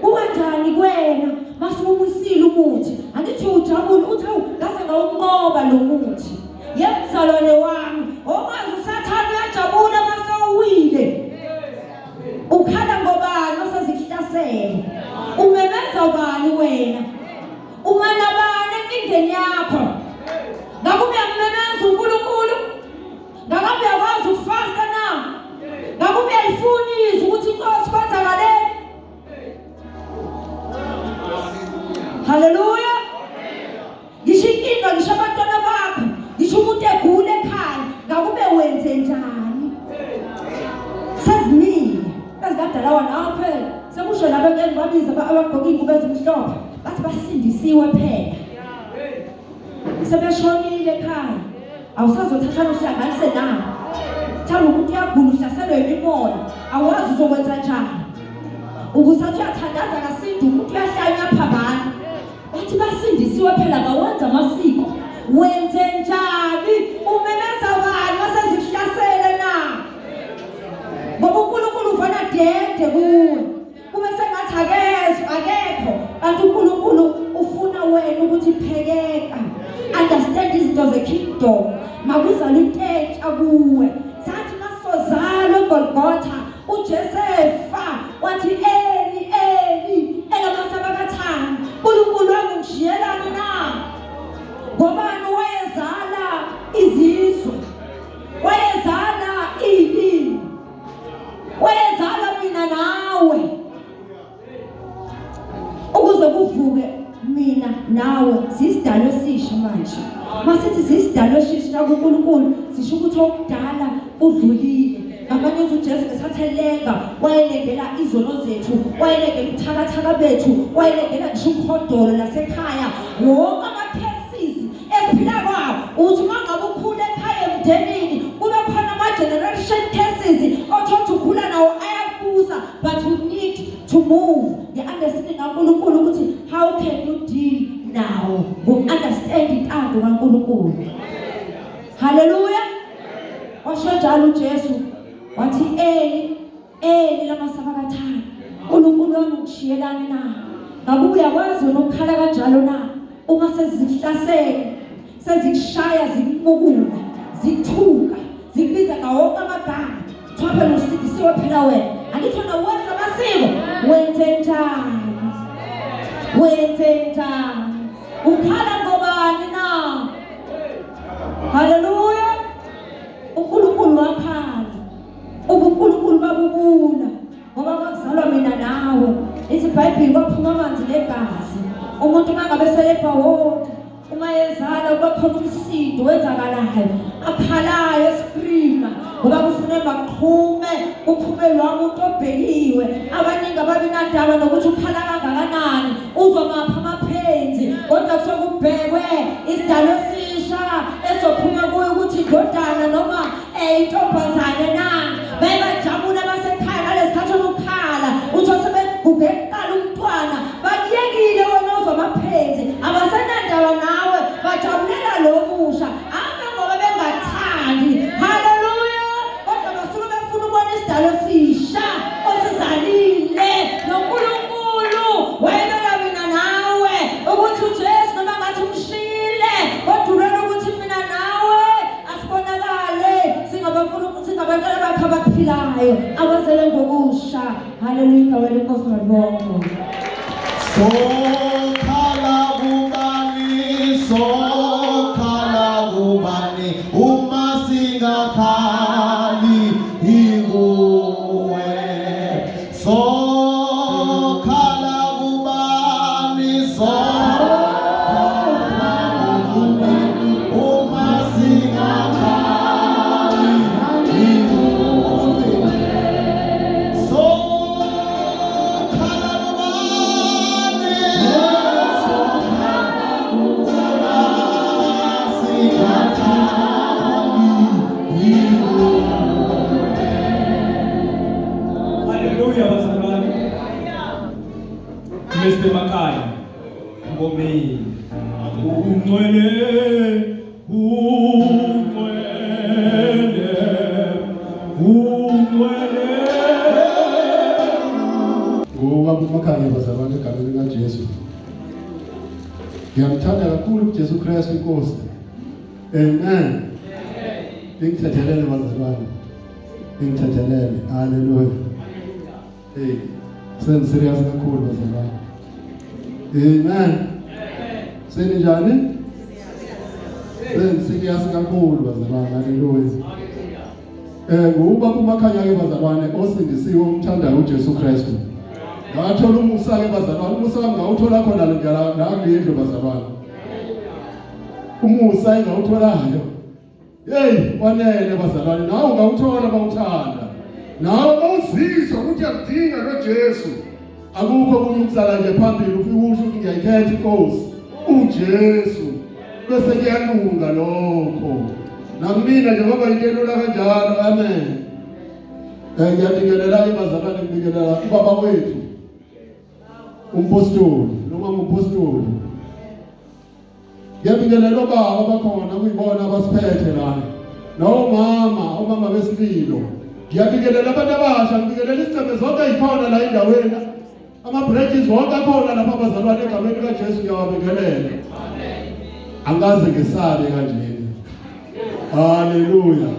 kukanjani kuwena masukumusile umuthi angithi ujabule uthi ngaze ngawunqoba lo muthi yemzalwane wami omazi usathana uyajabula masawuwile ukhala ngobani osazikuhlasela umemeza ubani wena umana bani endingeni yakho ngabe uyamemeza uNkulunkulu ngabe uyakwazi ukufasta na ngabe uyayifunisa ukuthi Inkosi kwenzakaleni haleluya ngisho inkinga ngisho abantwana bakho ngisho umuntu egule ekhaya ngabe wenze njani sezimile kazigadalawa nawe phela sekusho laba ngeke babiza abagqoka ingubo ezimhlophe bathi basindisiwe phela sebeshonile ekhaya awusazothatha uhlanganise nawe thana umuntu uyagula uhlaselwe imimoya awazi uzokwenza njani ukusathi uyathandaza kasinda umuntu uyahlanya phabana bathi basindisiwe phela bawenza amasiko wenze njani umemeza bani basezikuhlasele na ngoba uNkulunkulu uvana dede kuwe kube sengathi akekho kanti uNkulunkulu ufuna wena ukuthi phekeka understand izinto ze-kingdom makuzala intetsha kuwe sathi masozalwa eGolgotha uJesefa wathi eli elamasabakathani uNkulunkulu wami ngishiyelani na ngobani wayezala izizwe wayezala ilimi wayezala mina nawe ukuze kuvuke mina nawe sisidalo esisha manje masithi sisidalo esisha kuNkulunkulu sisho ukuthi okudala udlulile ngamanye uJesu ngesathelenga wayelengela izono zethu wayelengela ubuthakathaka bethu wayelengela ngisho ukhodolo lasekhaya wonke ama-cases esiphila kwawo uthi mangabe ukhula ekhaya emndenini kube khona ama-generation cases othothi ukhula nawo ayakubuza but you need to move nge-understanding kaNkulunkulu ukuthi how can you deal now ngoku-understand intando kaNkulunkulu haleluya washo njalo uJesu wathi eli lamasabakathani uNkulunkulu wami ngishiyelani na ngabe uyakwazi wena ukukhala kanjalo na uma sezikuhlasele sezikushaya zikubukula zithuka zikubiza ngawonke amagama thwaphela usindisiwe phela wena angithi wena wenza amasiko wenze njani ukhala ngobani na haleluya uNkulunkulu wakhala uNkulunkulu babubula ngoba kwakuzalwa mina nawe iBhayibheli kwaphuma amanzi negazi umuntu mangabe selebha wonke uma ezala kuba khona umsindo wenzakalayo akhalayo escreama ngoba kufuneka baqhume kuphume lo muntu obheliwe abaningi ababinandaba nokuthi ukhala kangakanani uzomapha amapheli kodwa kusokubhekwe isidalo esisha esophuma kuyo ukuthi indodana noma intombazane na bayajabula basekhaya nalesikhathi sokukhala utho sebeguge kuqala umntwana bakuyekile wena ozomaphenzi abasenandaba nawe bajabulela lo musha ngoba bengathandi haleluya kodwa basuke befuna ukubona isidalo esisha osizalile noNkulunkulu wayebeka mina nawe ukuthi uJesu noma ngathi umshile kodwa urena ukuthi mina nawe asibonakale singabantwana bakhe abaphilayo abazele ngokusha haleluya ngawele Nkosi ngibonga sokhala kubani uma singakhali ikuwe sokhala kubani uma singakhali ikuwe sokhala kubani Haleluya bazalwane. Mr. Makaya. Ngomeni. Ungcwele. Ngoba kumakhaya bazalwane egameni likaJesu. Ngiyamthanda kakhulu uJesu Kristu Inkosi. Amen. Ngithethelele bazalwane. Ngithethelele. Hallelujah. Hey, serious kakhulu bazalwane. Amen. Senjani? Serious kakhulu bazalwane. Hallelujah. Ngoba kumakhaya ke bazalwane osindisiwe umthandayo uJesu Kristu. Ngathola umusa ke bazalwane, umusa ngawuthola khona la ngendlu bazalwane. Umusa engawutholayo. Hey, wanele bazalwane, nawe ungawuthola bawuthanda. Nawe mawuzizwa ukuthi yakudinga noJesu. Akukho okunye ukuzala nje phambili ufike usho ukuthi ngiyayikhetha inkosi uJesu. Bese kuyalunga lokho. Namina nje ngoba into elula kanjalo. Amen. Ngiyabingelela bazalwane, ngibingelela ubaba wethu. Umpostoli, noma umpostoli. Ngiyabingelela obaba abakhona kuyibona abasiphethe lana. Omama besililo. Ngiyabingelela abantu abasha, ngibingelela isiceme zonke ezikhona la endaweni. Ama-branches wonke akhona lapha bazalwane egameni likaJesu ngiyawabingelela. Amen. Angaze ngesabe kanjeni. Haleluya.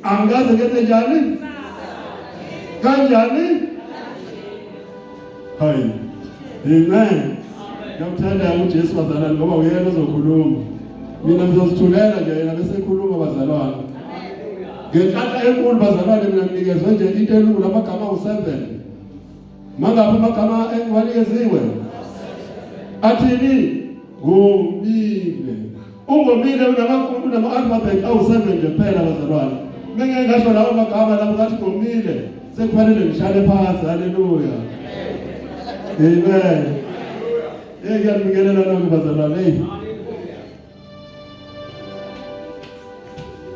Angaze ngenze njani? Kanjani? Hayi. Amen. Ngiyamthanda uJesu bazalwane ngoba uyena ozokhuluma. Mina ngizosithulela nje yena bese ekhuluma bazalwane. Ngenhlanhla enkulu bazalwane mina nginikezwe nje into elula amagama u7. Mangaphi amagama engiwanikeziwe? Athini? Ngomile. Ungomile unama-alphabet awu7 nje kuphela bazalwane. Mengeke ngasho lawo magama lapho ngathi ngomile sekufanele ngishale phansi. Haleluya. Amen. Ngiyabingelela lonke bazalwane.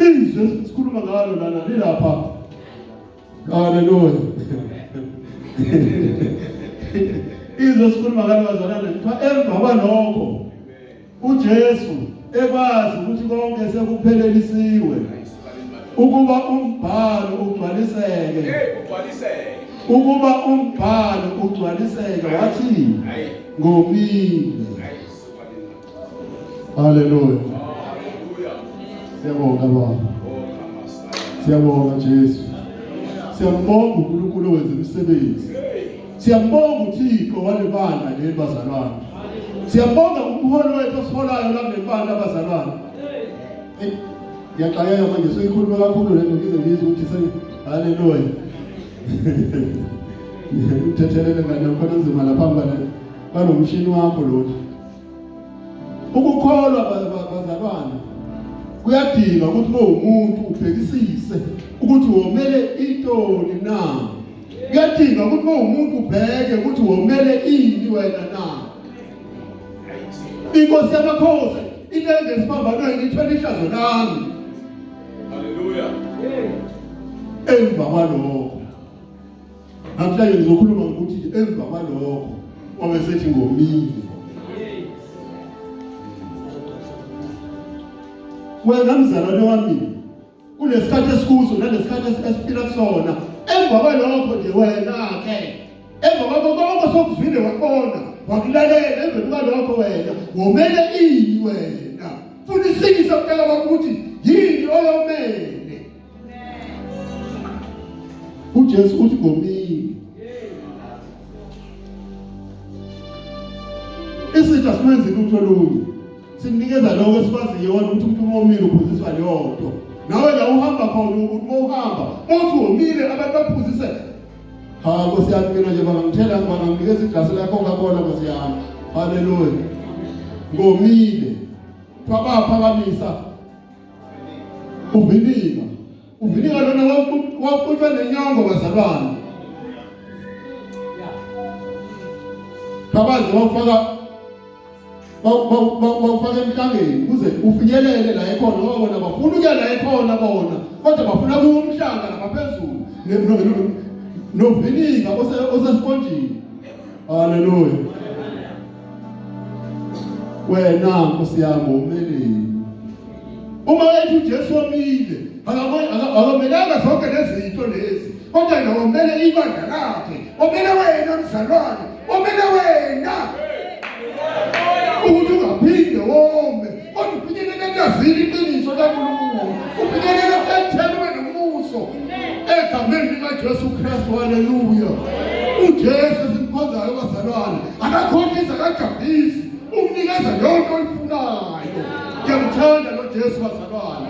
Izwe sikhuluma ngalo lana lilapha. Haleluya. Izwe sikhuluma ngalo bazalwane. Emva kwalokho uJesu ekwazi ukuthi konke sekuphelelisiwe. Ukuba umbhalo ugcwaliseke. Ukuba umbhalo ugcwaliseke wathi ngomile. Haleluya. Siyabonga Baba. Siyabonga Jesu. Siyambonga uNkulunkulu wenza imisebenzi. Siyambonga uThixo walebandla leli bazalwane. Siyambonga umholi wethu osiholayo la kulebandla bazalwane. Ngiyaqayeka manje soyikhuluma kakhulu lento ngize ngizwe ukuthi haleluya. Ngithethelele ngane khona nzima lapha banomshini wakho lona. Ukukholwa bazalwane kuyadinga ukuthi umuntu ubhekisise ukuthi womele intoni na. Kuyadinga ukuthi umuntu ubheke ukuthi womele ini wena na. inkosi yamakhosi ilenge esiphambanweni ithwele ihlazo lami. Hallelujah. Emva kwalokho namhlanje ngizokhuluma ngokuthi emva kwalokho obesethi ngomile. Wena mzalwane wami kunesikhathi esikuso nalesikhathi esiphila kusona. Emva kwalokho nje wena ke emva kwalokho sokuzwile wabona wakulalela emva kwalokho wena womele ini wena funisisa mntaka ukuthi yini oyomele. uJesu uthi ngomile. Isithi asimenzi lutho lunye. Sinikeza lokho esibaziyo ukuthi umuntu omile uphuziswa leyonto. Nawe la uhamba khona ukuthi uhamba uthi womile abantu baphuzise. Ha Nkosi yami mina nje bangithela banginikeza iglasi lakho ngabona Nkosi yami. Haleluya. Ngomile. Kwabaphakamisa. Uvinika lona waqhutshwa nenyongo bazalwane. Babazi bawufaka emhlangeni kuze ufinyelele la ekhona ngoba bona bafuna ukuya la ekhona bona kodwa bafuna kumhlanga naphezulu novinika osesiponjini. Haleluya. Wena Nkosi yami umeleni. Uma wethu uJesu omile akamelanga zonke lezinto lezi kodwa yena omele ibandla lakhe. Omele wena mzalwane, omele wena ukuthi ungaphinde wome kodwa uphinyelele endazini iqiniso kaNkulunkulu, uphinyelele ekutheni nomuso egameni likaJesu Kristu. Haleluya. uJesu simkhonzayo bazalwane akakhombisa akajabulisi umnikeza yonke oyifunayo. Ngiyamthanda lo Jesu bazalwane.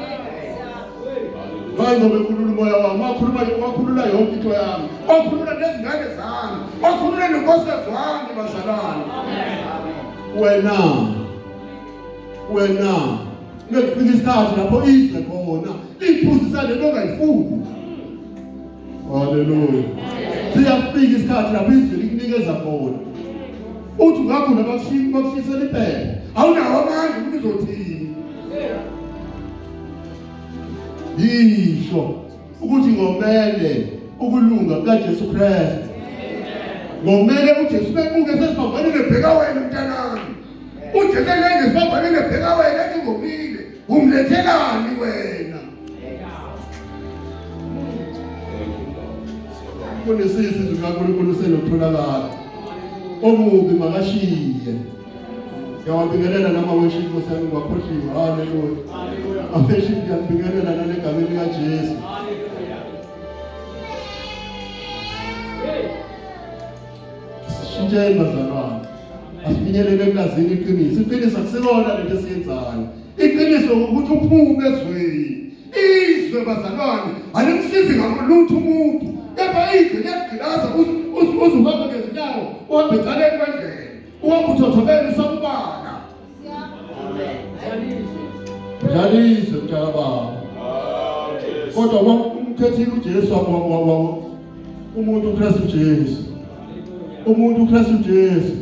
Hayi ngoba ekhulula umoya wami, wakhulula yonke into yami, wakhulula nezingane zami, wakhulula nenkosikazi wami bazalwane. Wena ngekufika isikhathi lapho izwe khona iphuzisa lento ongayifuni. Haleluya. Siyafika isikhathi lapho izwe likunikeza khona uthi ngakho nabakushisela impela awunawo amandla ukuthi uzothini. Yisho ukuthi ngomele ukulunga kukaJesu Kristu. Ngomele uJesu bebuke sesibambane nebheka wena mntanami. uJesu engeke sibambane nebheka wena ethi ngomile umlethelani wena. Kunesizwe sikaNkulunkulu senokutholakala omubi makashiye. Ngiyawabingelela nama-worship Nkosi yami ngwakhohliwe. Haleluya. Worship ngiyabingelela nalegameni likaJesu. Sishintsheni bazalwane. Asifinyelele ekulazini iqiniso. Iqiniso akusikona lento esiyenzayo. Iqiniso ukuthi uphume ezweni. Izwe bazalwane alimsizi ngalutho umuntu. Kepha izwe liyagqilaza uzuhamba ngezinyawo uhambe eceleni kwendlela. Uhambe uthothobele usakubala. Jaliswe mntaka baba. Kodwa umkhethile uJesu umuntu uKristu Jesu. Umuntu uKristu Jesu.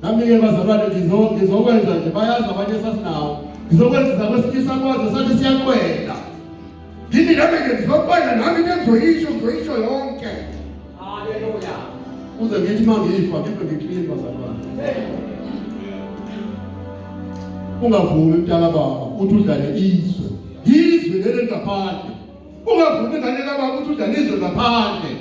Nami-ke bazalwane ngizokwenza nje bayazi abanye sasinawo. Ngizokwenza kwesinye isakwazi sathi siyakwela. Yini nami ngizokwela nami ngizoyisho yonke. Haleluya. Uze ngithi mangifa ngiklini bazalwane. Ungavumi mntaka baba uthi udlale izwe leli ngaphandle. Ungavumi ngane kababa uthi udlale izwe ngaphandle.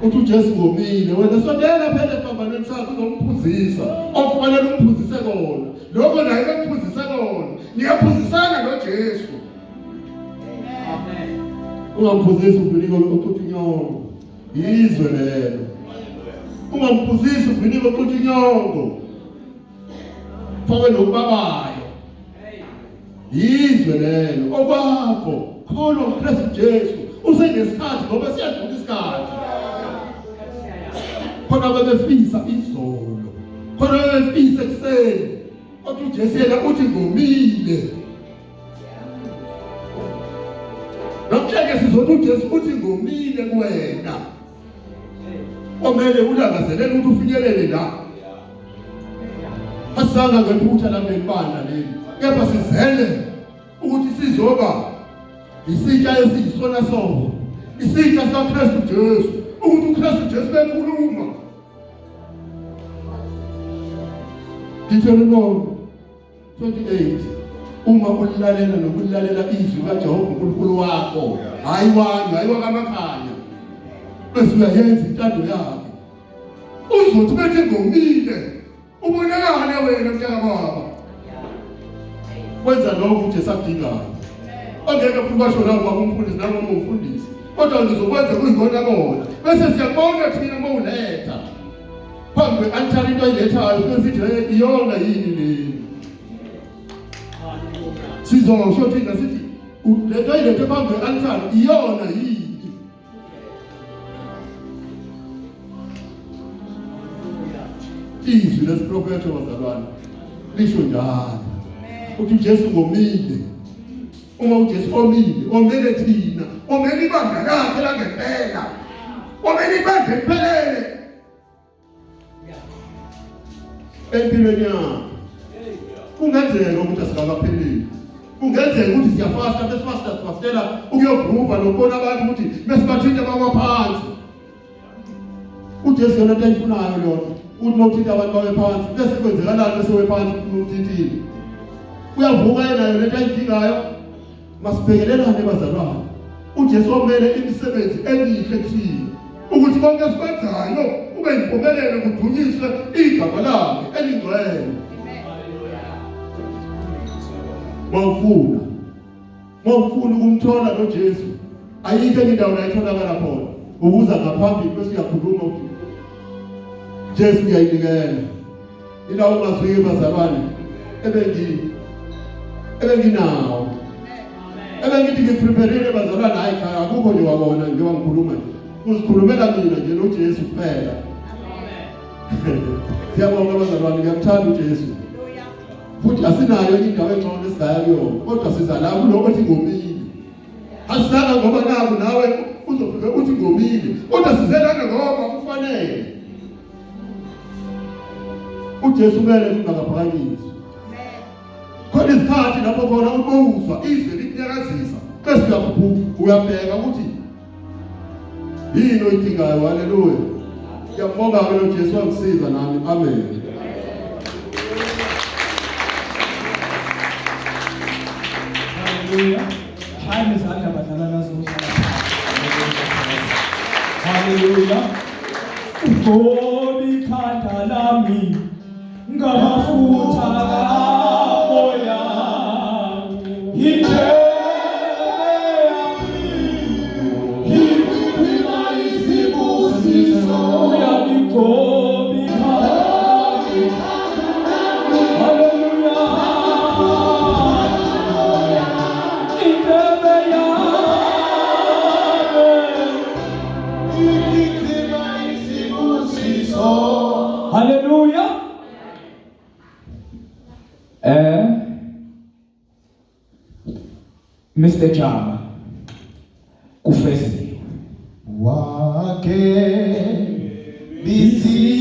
Uthi uJesu ngomile wena sondela phela esibambaneni sakho uzomphuzisa okufanele umphuzise kona. Lokho naye bekuphuzise kona. Niyaphuzisana noJesu. Amen. Ungamphuzisi uvinike ukuthi inyongo. Izwe lelo. Ungamphuzisi uvinike ukuthi inyongo. Fake nokubabayo. Izwe lelo okwakho khona uKristu Jesu usengesikhathi ngoba siyadlula isikhathi. Khona bebefisa izolo. Khona bebefisa ekseni. Kodwa uJesu yena uthi ngomile. Namhlanje sizothi uJesu uthi ngomile kuwena. Omele ulangazelele ukuthi ufinyelele la. asanga ngephutha lamebandla leli kepha sizele ukuthi sizoba isitsha esiyisona sonke isitsha sikaKristu Jesu ukuthi uKristu Jesu bekhuluma Deuteronomy 28 uma ulilalela nokulalela izwi kaJehova uNkulunkulu wakho hayi wami hayi wakamakhanya bese uyayenza intando yakhe uzothi bethe ngomile ubonakala wena mntaka baba kwenza lokho ukuthi sakudingayo angeke ukubasho la ngoba umfundisi nami umfundisi kodwa ngizokwenza kuyibona kona bese siyabona thina uma uletha phambi kwe-altari into ayilethayo besithi iyona yini le sizosho thina sithi lento ayilethe phambi kwe-altari iyona yini izwi lesiprofetho bazalwane lisho njalo uthi uJesu ngomile uma uJesu omile omele thina omele ibandla lakhe langempela omele ibandla liphelele empilweni yakhe kungenzeka ukuthi asikakapheleli kungenzeka ukuthi siyafasta besifastela ukuyogruva nokubona abantu ukuthi besibathinta bamaphansi uJesu yena ayifunayo lona uthi mawuthinta abantu bawe phansi bese kwenzekalani bese wephansi umthintile uyavuka yenayo lento ayidingayo masibhekelelane bazalwane uJesu omele imisebenzi emihle kuthina ukuthi konke esikwenzayo ube yimpumelelo kudunyiswe igama lakhe elingcwele mawufuna ukumthola noJesu ayikho enye indawo la itholakala khona ubuza ngaphambili bese uyakhuluma uthi Jesu ngiyayinikela ilawo mazwike bazalwane ebenginawo ebengithi ngipreparele bazalwane hayi khaya akukho nje wabona nje wangikhuluma nje uzikhulumela mina nje noJesu kuphela siyabonga bazalwane ngiyamthanda uJesu futhi asinayo indawo engcono esigaya kuyona kodwa siza la kulo othi ngomile asizana ngoba naku nawe uzofika uthi ngomile kodwa sizelana ngoba kufanele uJesu kumele kungakaphakanyiswa khona isikhathi lapho khona ubuzwa izwi likunyakazisa bese uyabheka ukuthi yini oyidingayo haleluya ngiyabonga ke lo Jesu wangisiza nami amen haleluya shaya izandla badlala nazo haleluya ugcobi khanda lami ngamafutha kamoya yinje Hallelujah. Mr. Jama kufesi wake bisika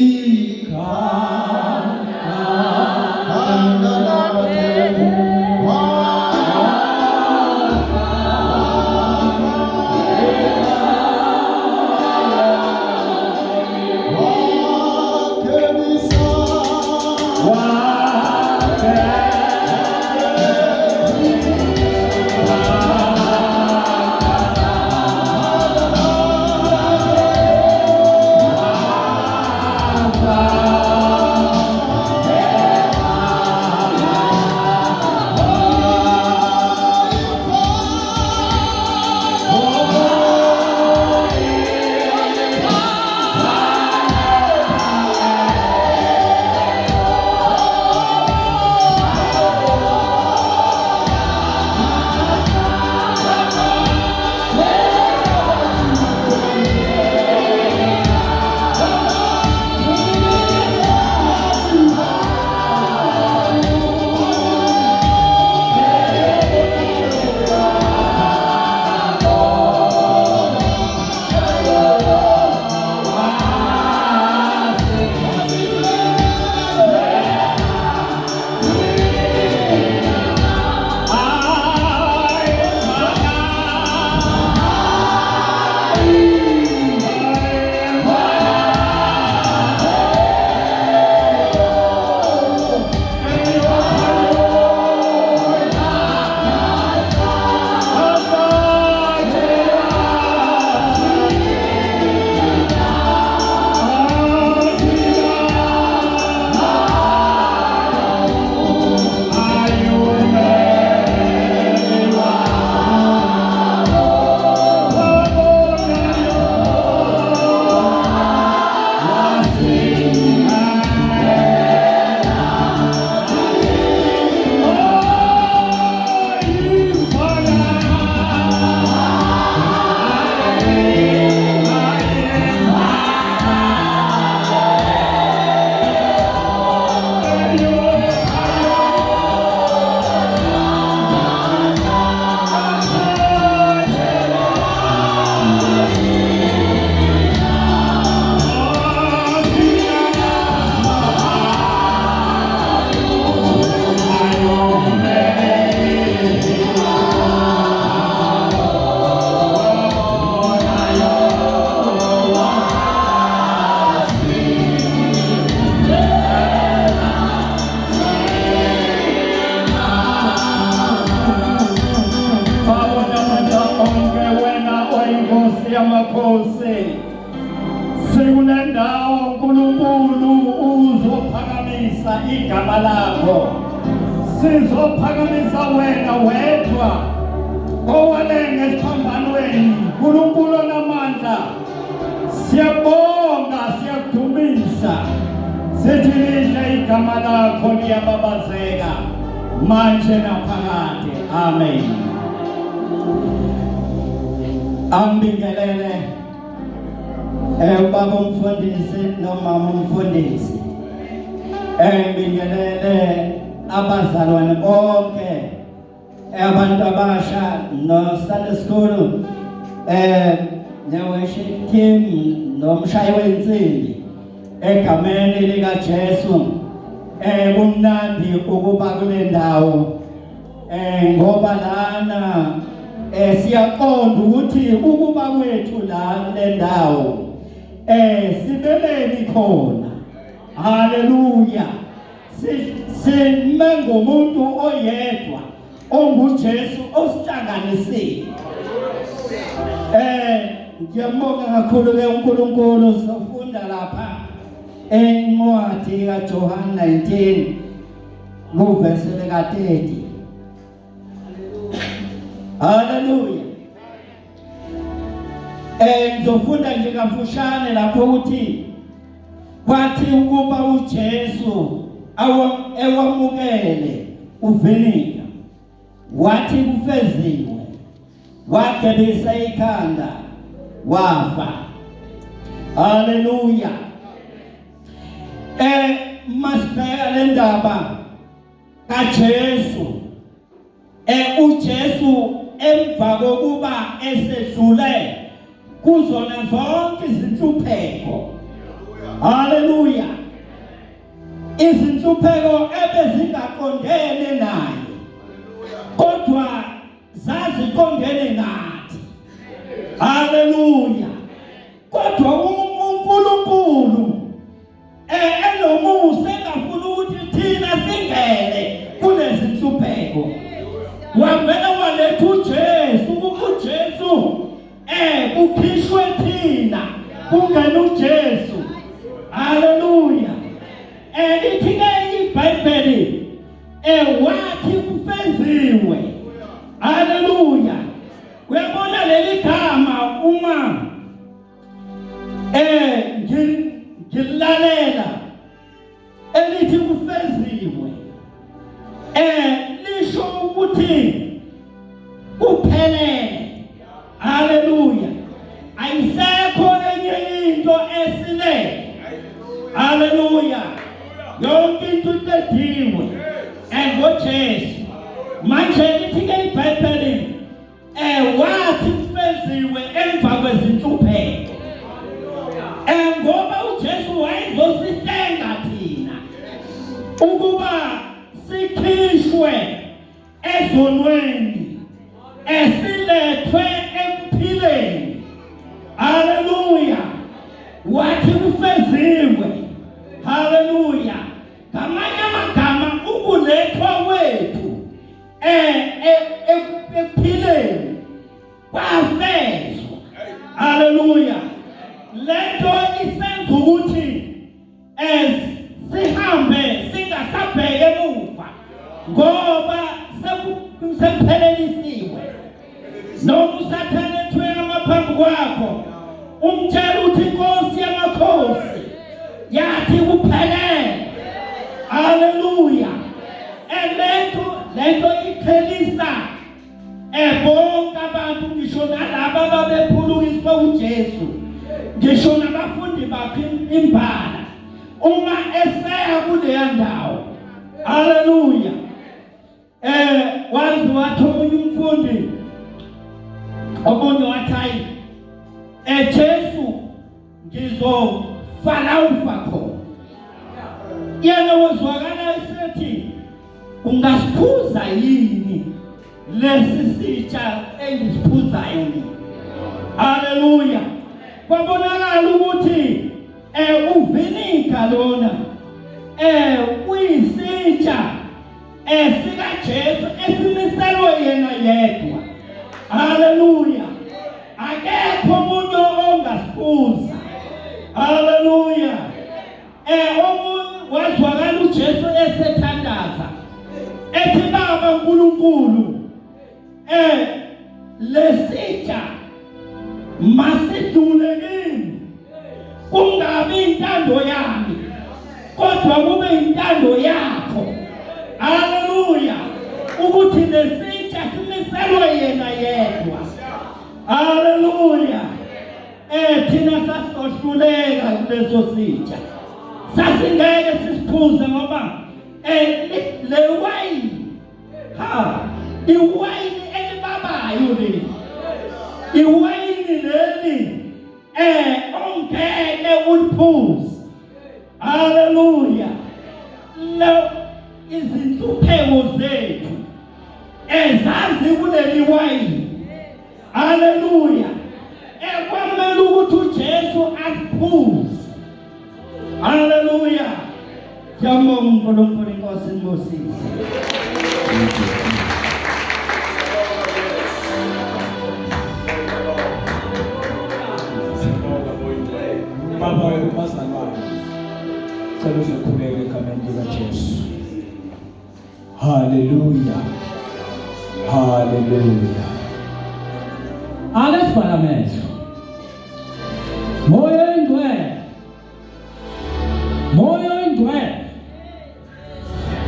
yamakhosi sikule ndawo uNkulunkulu uzophakamisa igama lakho sizophakamisa wena wedwa owalenga esiphambanweni uNkulunkulu onamandla siyabonga siyakudumisa sithi lihle igama lakho liyababazeka manje naphakade amen. Ambingelele ubaba umfundisi nomama umfundisi mbingelele abazalwane bonke abantu abasha no Sunday school ne-worship team nomshayi wensimbi egameni lika Jesu kumnandi ukuba kule ndawo ngoba lana siyaqonda ukuthi ukuba kwethu la kule ndawo sibeleni khona haleluya simenga umuntu oyedwa onguJesu osihlanganisile ngiyabonga kakhulu ke uNkulunkulu sifunda lapha encwadi kaJohane 19 verse lika 30 haleluya ngizofunda nje kafushane lapho ukuthi kwathi ukuba uJesu ewamukele uvinika wathi kufeziwe wagebisa ikhanda wafa haleluya masibheka le ndaba kaJesu uJesu emva kokuba esedlule kuzona zonke izinhlupheko haleluya izinhlupheko ebezingaqondene naye kodwa zaziqondene nathi haleluya kodwa uNkulunkulu elomusa engafuna ukuthi thina singene kulezi nhlupheko wavela waletha uJesu uJesu kukhishwe thina kungena uJesu haleluya lithi ke iBhayibheli wathi kufeziwe haleluya uyabona leli gama uma ngilalela elithi kufeziwe lisho ukuthi kuphelele haleluya ayisekho enye into esile haleluya yonke into iqediwe ngoJesu manje lithi ke iBhayibheli wathi kufeziwe emva kwezinhlupheko ngoba uJesu wayezosihlenga thina ukuba sikhishwe ezonweni esilethwe emphileni haleluya wathi kufeziwe haleluya ngamanye amagama ukulethwa kwethu ekuphileni kwafezwa haleluya lento isenza ukuthi sihambe singasabheke emuva ngoba sekuphelelisiwe noma usathane ethwele phambi kwakho umtshela uthi inkosi yamakhosi yathi kuphelele haleluya lento iqhelisa bonke abantu ngisho nalabo ababephulukiswa uJesu ngisho nabafundi bakhe imbala uma eseya kuleya ndawo haleluya wathi omunye umfundi omunye wathi Jesu ngizofala ufa khona yena wazwakala esethi ungasiphuza yini lesi sitsha engisiphuzayo mina haleluya kwabonakala ukuthi uvinika lona uyisitsha sika Jesu esimiselwe yena yedwa haleluya akekho umuntu kaNkulunkulu lesitha masidlule kimi kungabi intando yami kodwa kube intando yakho. Haleluya. Ukuthi lesitha simiselwe yena yedwa. Haleluya. Thina sasohluleka kuleso sitha. Sasingeke sisiphuze ngoba le wine iwayini elibabayo leli. Iwayini leli ongeke uliphuze. Haleluya. No izinhlupheko zethu ezazi kuleli wayini. Haleluya. Kwamele ukuthi uJesu asiphuze. Haleluya. Ngiyabonga uNkulunkulu inkosi ngosisi. Baba webazalwane seluzokhuleka egameni likaJesu. Haleluya. Haleluya. Alesifana amehlo. Moyo ingcwele. Moyo ingcwele.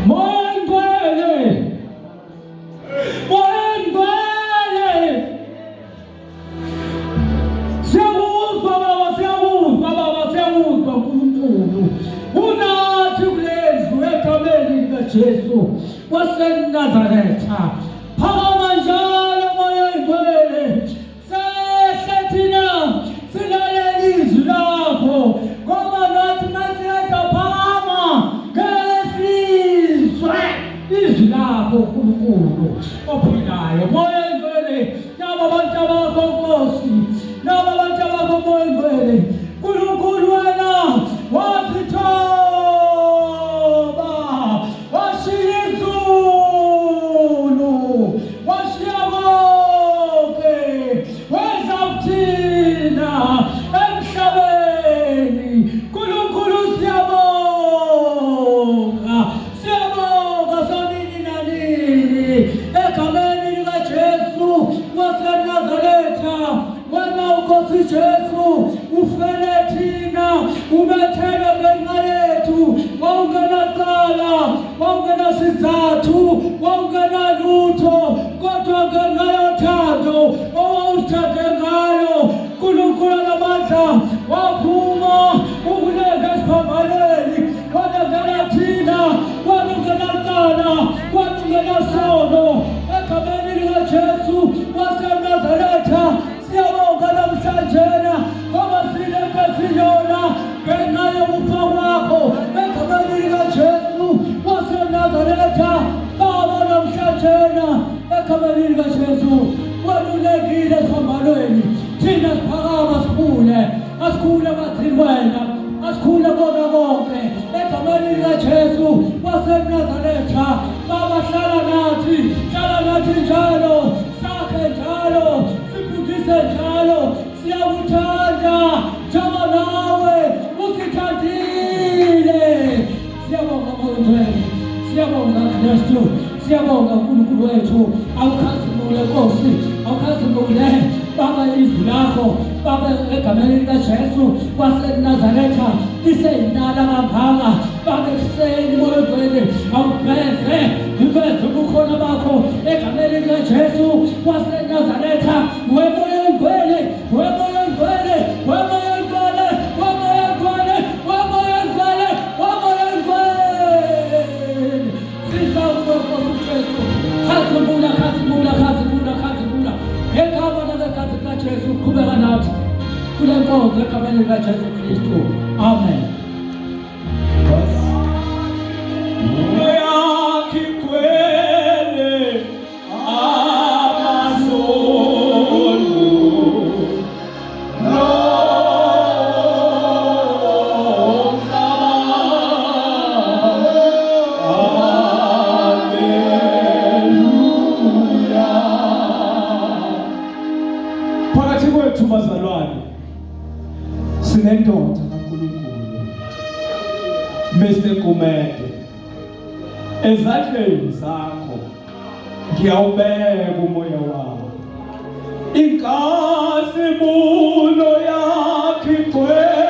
Moyo ingcwele. Moyo ingcwele. Siyabuzwa baba, siyabuzwa baba, siyabuzwa uNkulunkulu. Unathi kulezwi egameni likaJesu waseNazaretha. Phakama njalo moyo ingcwele. Sethina silalele izwi lakho ngoba nathi masiyatha phakama ngesizwe izwi lakho uNkulunkulu ophilayo. Moyo ingcwele nabo abantu bakho Nkosi, nabo abantu bakho moyo ingcwele. uNkulunkulu wena wasithoba washiya izulu washiya konke weza kuthina emhlabeni. uNkulunkulu siyabonga, siyabonga sonini nanini egameni likaJesu waseNazaretha. Wena uNkosi Jesu ufele thina ubethele ngenxa yethu. Wawungenacala, wawungenasizathu, wawungenalutho kodwa ngenxa yothando owawuthande ngayo. uNkulunkulu namandla waphuma ukulenga esiphambanweni. Walengela thina, walungenacala, walungenasono egameni likaJesu waseNazaretha. Siyabonga namhlanje ngoba sileke siyona ngenxa yokufa kwakho egameni likaJesu waseNazaretha. Baba namhlanje egameni likaJesu walulekile esiphambanweni. Thina siphakama sikhule, asikhule bazini wena, asikhule kona konke egameni likaJesu waseNazaretha. Baba hlala nathi njalo, sakhe njalo, sifundise njalo. Siyakuthanda njengoba nawe usithandile. Siyabonga ngongcwele, siyabonga Kristu, siyabonga uNkulunkulu wethu. Awukhazimule Nkosi, awukhazimule Baba izwi lakho Baba egameni likaJesu waseNazaretha. Liseyinala kangaka Baba ekuseni moyo ingcwele awuveze ubukhona bakho egameni likaJesu waseNazaretha. Wemoya ingcwele, wemoya ingcwele, wemoya ingcwele, wemoya ingcwele, wemoya ingcwele, wemoya ingcwele. Sisawuba Nkosi Jesu. Khazimula, khazimula, khazimula, khazimula ekhaba ngegazi likaJesu. Qhubeka nathi kule nkonzo egameni likaJesu Kristu. Amen. Phakathi kwethu bazalwane sinendoda kaNkulunkulu, Mr. Kumede, ezandleni zakho ngiyawubeka umoya wami inkazimulo yakho igcwele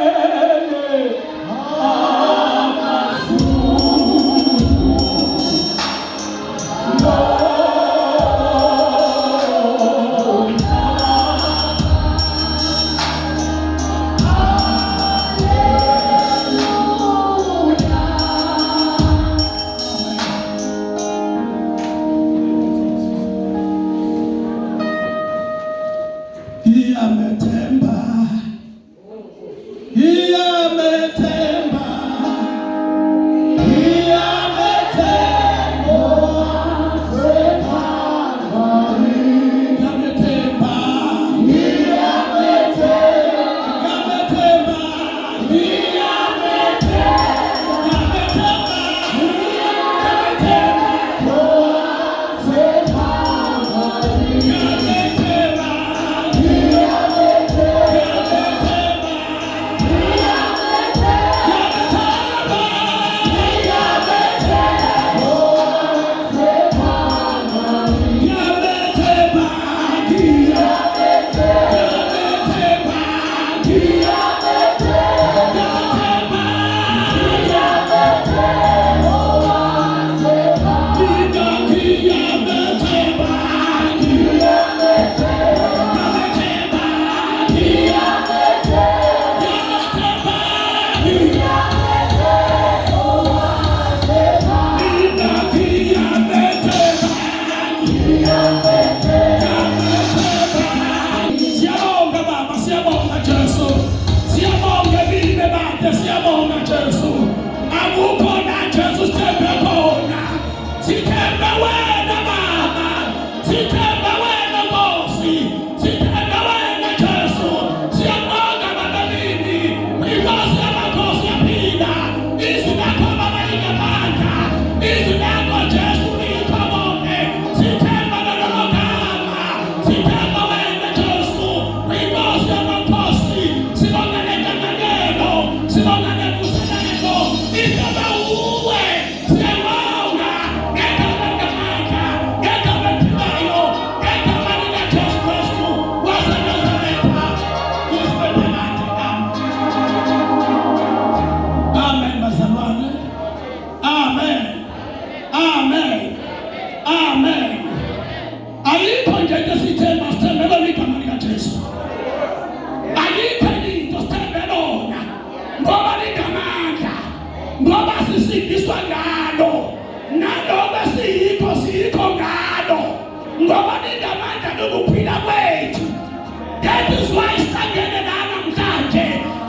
That is why standing namhlanje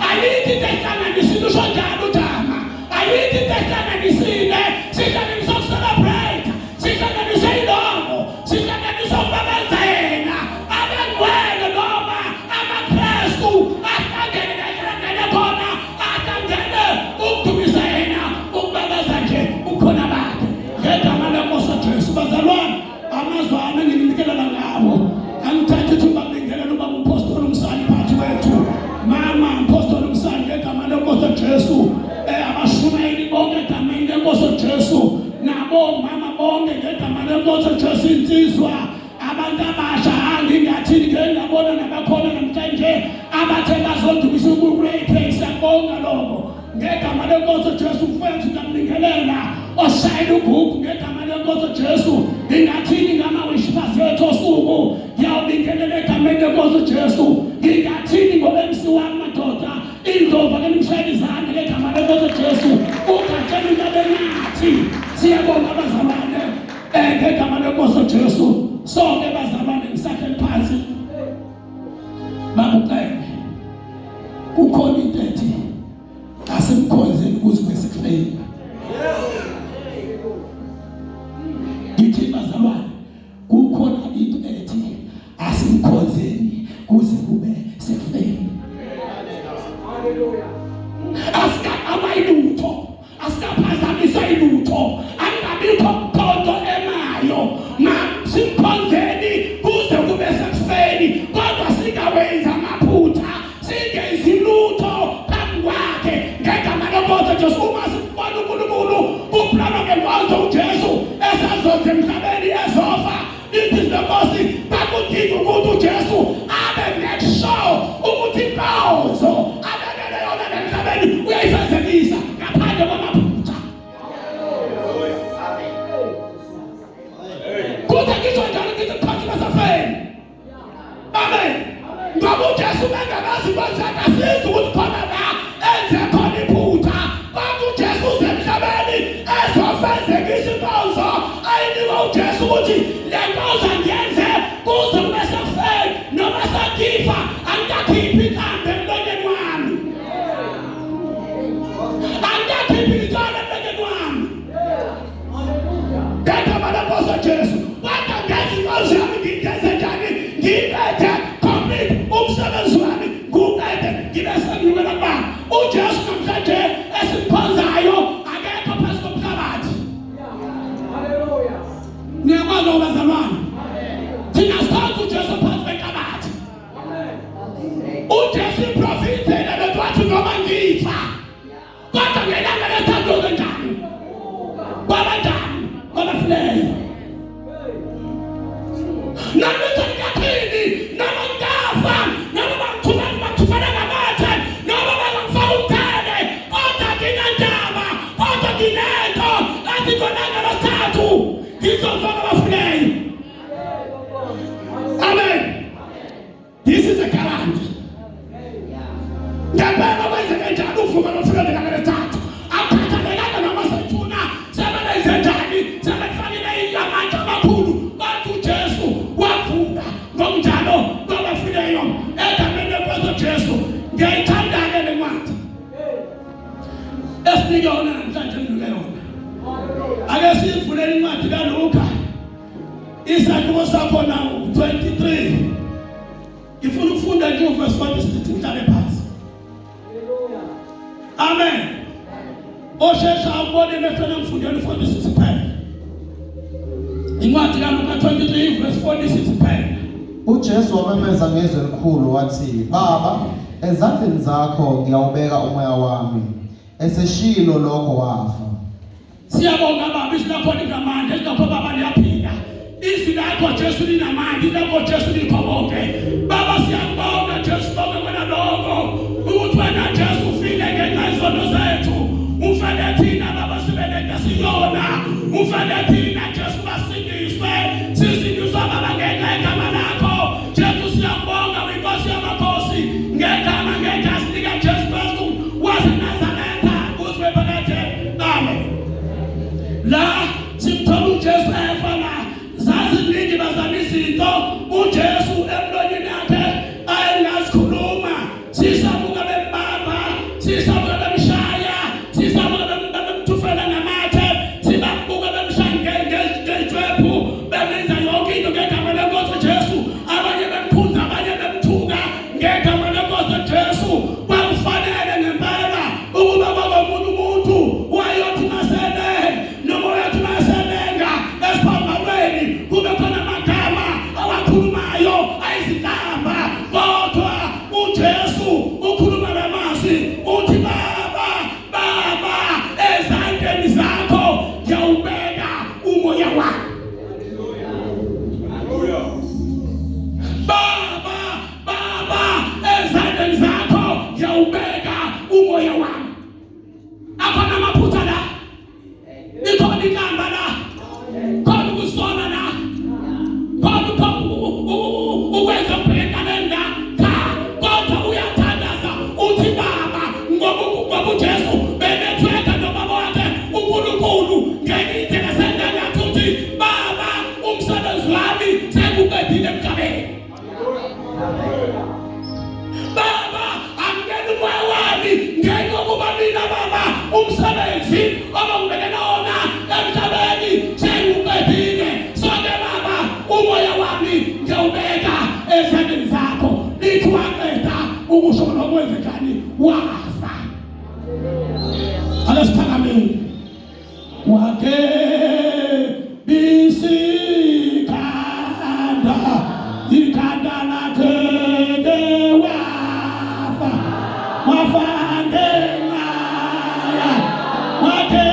ayikho into ehlanganisile usho njalo uDama ayikho into ehlanganisile sihlanganisa uku-celebrate sihlanganisa ilongo sihlanganisa ukubabenza yena abangcwele noma amaKrestu ahlangene khona ahlangene ukudumisa yena ukubabaza nje ukhona bakhe ngegama lenkosi uJesu. Bazalwane, amazwi ami nginikelela ngawo angithatha ithuba ngingena ubaba umpostoli umsali phansi kwethu mama umpostoli umsali ngegama lenkosi uJesu abashumayeli bonke egameni lenkosi uJesu nabo mama bonke ngegama lenkosi uJesu insizwa abantu abasha angingathini ngengabona nabakhona namhlanje abathe bazondumisa kule place yabonga lokho ngegama lenkosi uJesu mfethu ngiyabingelela oshayela ugugu ngegama lenkosi uJesu ngingathini ngama-worshipers wethu osuku ngiyawubingelela egameni lenkosi uJesu ngingathini ngoba-MC wami madoda indlovu ke nimshayela izandla ngegama lenkosi uJesu ugatshela into abenathi siyabonga abazalwane ngegama lenkosi uJesu sonke bazalwane ngisahleli phansi babucele kukhona into ethi asemkhonzeni ukuze kube sekufeyila ngithi bazalwane kukhona into ethi asemkhonzeni kuze kube sekufeyila. Asikakabayilutho asikaphazamisa ilutho angabikho mkhonto emayo simkhonzeni kuze kube sekufeni kodwa singawenza amaphutha singenzi lutho phambi kwakhe ngegama lenkosi uJesu. Uma sibona uNkulunkulu uplano ngenkonzo uJesu esazoze emhlabeni ezofa idinga ukuthi uJesu abe make sure ukuthi inkozo abekele yona emhlabeni uyayifezekisa ngaphandle kwamaphutha. Kuthi ngisho njalo ngithi phansi basafeni. Amen. Ngoba uJesu bengabazi bazaka siza ukuthi khona la enze khona iphutha. Kodwa uJesu uze emhlabeni ezofezekisa inkozo ayinika uJesu ukuthi le nkozo ngiyenze kuze kube sekufeni noma sakifa angitakhiphi iqanda emlonyeni wami. Angitakhiphi iqanda emlonyeni wami. Ngegama lenkosi Jesu. Kodwa ngenza inkozo yami ngiyenze njani? Ngiphethe complete umsebenzi wami nguqede ngibe sengiwela kuBaba. uJesu namhlanje esiphonzayo akekho phansi komhlabathi. Haleluya. Niyakwazi bazalwane? Thina sikhonza uJesu phansi komhlabathi. uJesu iprofite lento wathi noma ngifa kodwa ngelanga lethando kanjani? Kwabanjani? Kwabafileyo. Nalutho ngiyathini noma ngafa noma bangithumela ngamathe noma bangifaka umthele kodwa nginandaba kodwa nginento athi ngonanga losithathu ngizofaka abafileyo. Amen. This is a guarantee. Ngempela kwenzeke njani uvuka lofika ngelanga lesithathu akukhathalekanga noma sefuna sebenze njani sebefakile amandla amakhulu kodwa uJesu wavuka ngokunjalo kwabafileyo egameni lenkosi Jesu. Ngiyayithanda-ke le ncwadi esinike yona namhlanje enginike yona. Ake siyivulele incwadi kaLuka isakhiwo sakhona 23. Ngifuna ukufunda nje uverse 46 ngihlale phansi. Amen. Oshesha ubone emehlweni ngifundele 46 kuphela. Incwadi kaLuka 23 verse 46 kuphela. uJesu wamemeza ngezwi elikhulu wathi, Baba, ezandleni zakho ngiyawubeka umoya wami. Eseshilo lokho wafa. Siyabonga Baba, izwi lakho linamandla, izwi lakho Baba liyaphinda. Izwi lakho Jesu linamandla, izwi lakho Jesu likho konke. Baba siyabonga Jesu konke wena lokho ukuthi wena Jesu ufile ngenxa yezono zethu. Ufele thina Baba sibeleke siyona. Ufele thina Jesu basindiswe. Sisindiswa Baba ngenxa yegama lakho. Jesu siyabonga winkosi yamakhosi ngegama ngegama lika Jesu Kristu waseNazaretha uzwe phakade. Amen. La simthola uJesu efana zaziningi bazama izinto uJesu emlonyeni yakhe ayengazikhuluma. Sisabuka bembamba, sisabuka bemshaya, sisabuka bemthufela ngamathe, sibabuka bemshaya ngejwebu, bemenza yonke into ngegama lenkosi Jesu. Abanye bemphunza, abanye bemthuka ngegama lenkosi Jesu. Kwakufanele ngempela ukuba baba umuntu wayothi masene noma wayothi masenenga esiphambanweni kube khona amagama awakhulumayo ayizigamba kodwa uJesu ukhuluma namasi uthi Baba, Baba, ezandleni zakho ngiyawubeka umoya wami. Hallelujah. Baba, Baba, ezandleni zakho ngiyawubeka umoya wami. Akhona amaphutha la, ikhona inkamba la, khona ukusona la, khona ukwenza ubhekaneni la, kodwa uyathandaza uthi Baba, ngoba uJesu benethweka nobaba wakhe uNkulunkulu ngekindlela sendangathi uthi Baba, umsebenzi wami sekuqedile emhlabeni. Baba, angena umoya wami ngengokuba mina Baba umsebenzi obangibekela wona emhlabeni sekuqedile. Sonke Baba, umoya wami ngiyawubeka ezandleni zakho. Lithi waqeda ukusho nokwenzekani wafa. Ake siphakameni. Wake bisikanda ikhanda lakhe wafa ngenxa wake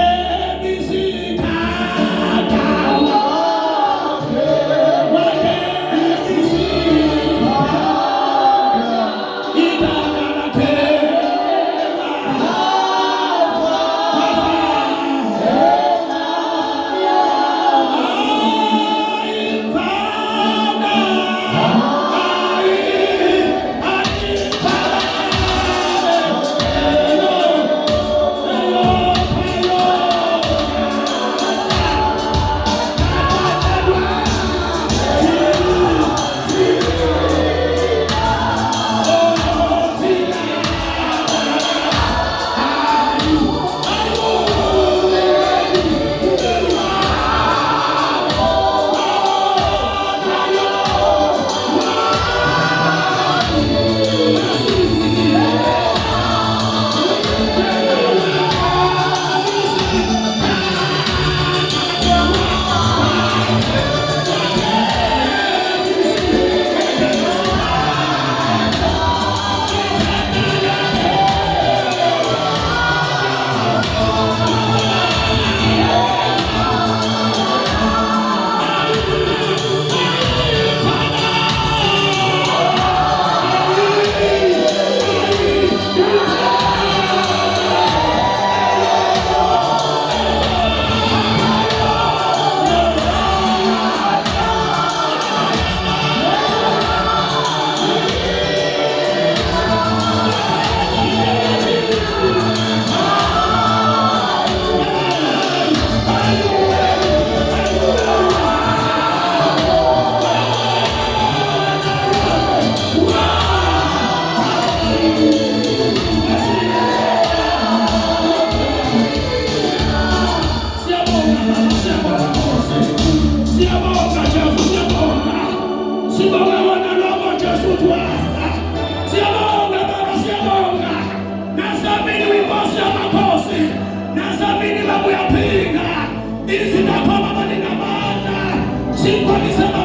Nazamini wimbosi ya makosi. Nazamini babu ya pinga. Izi na kama maningamana. Siku alisema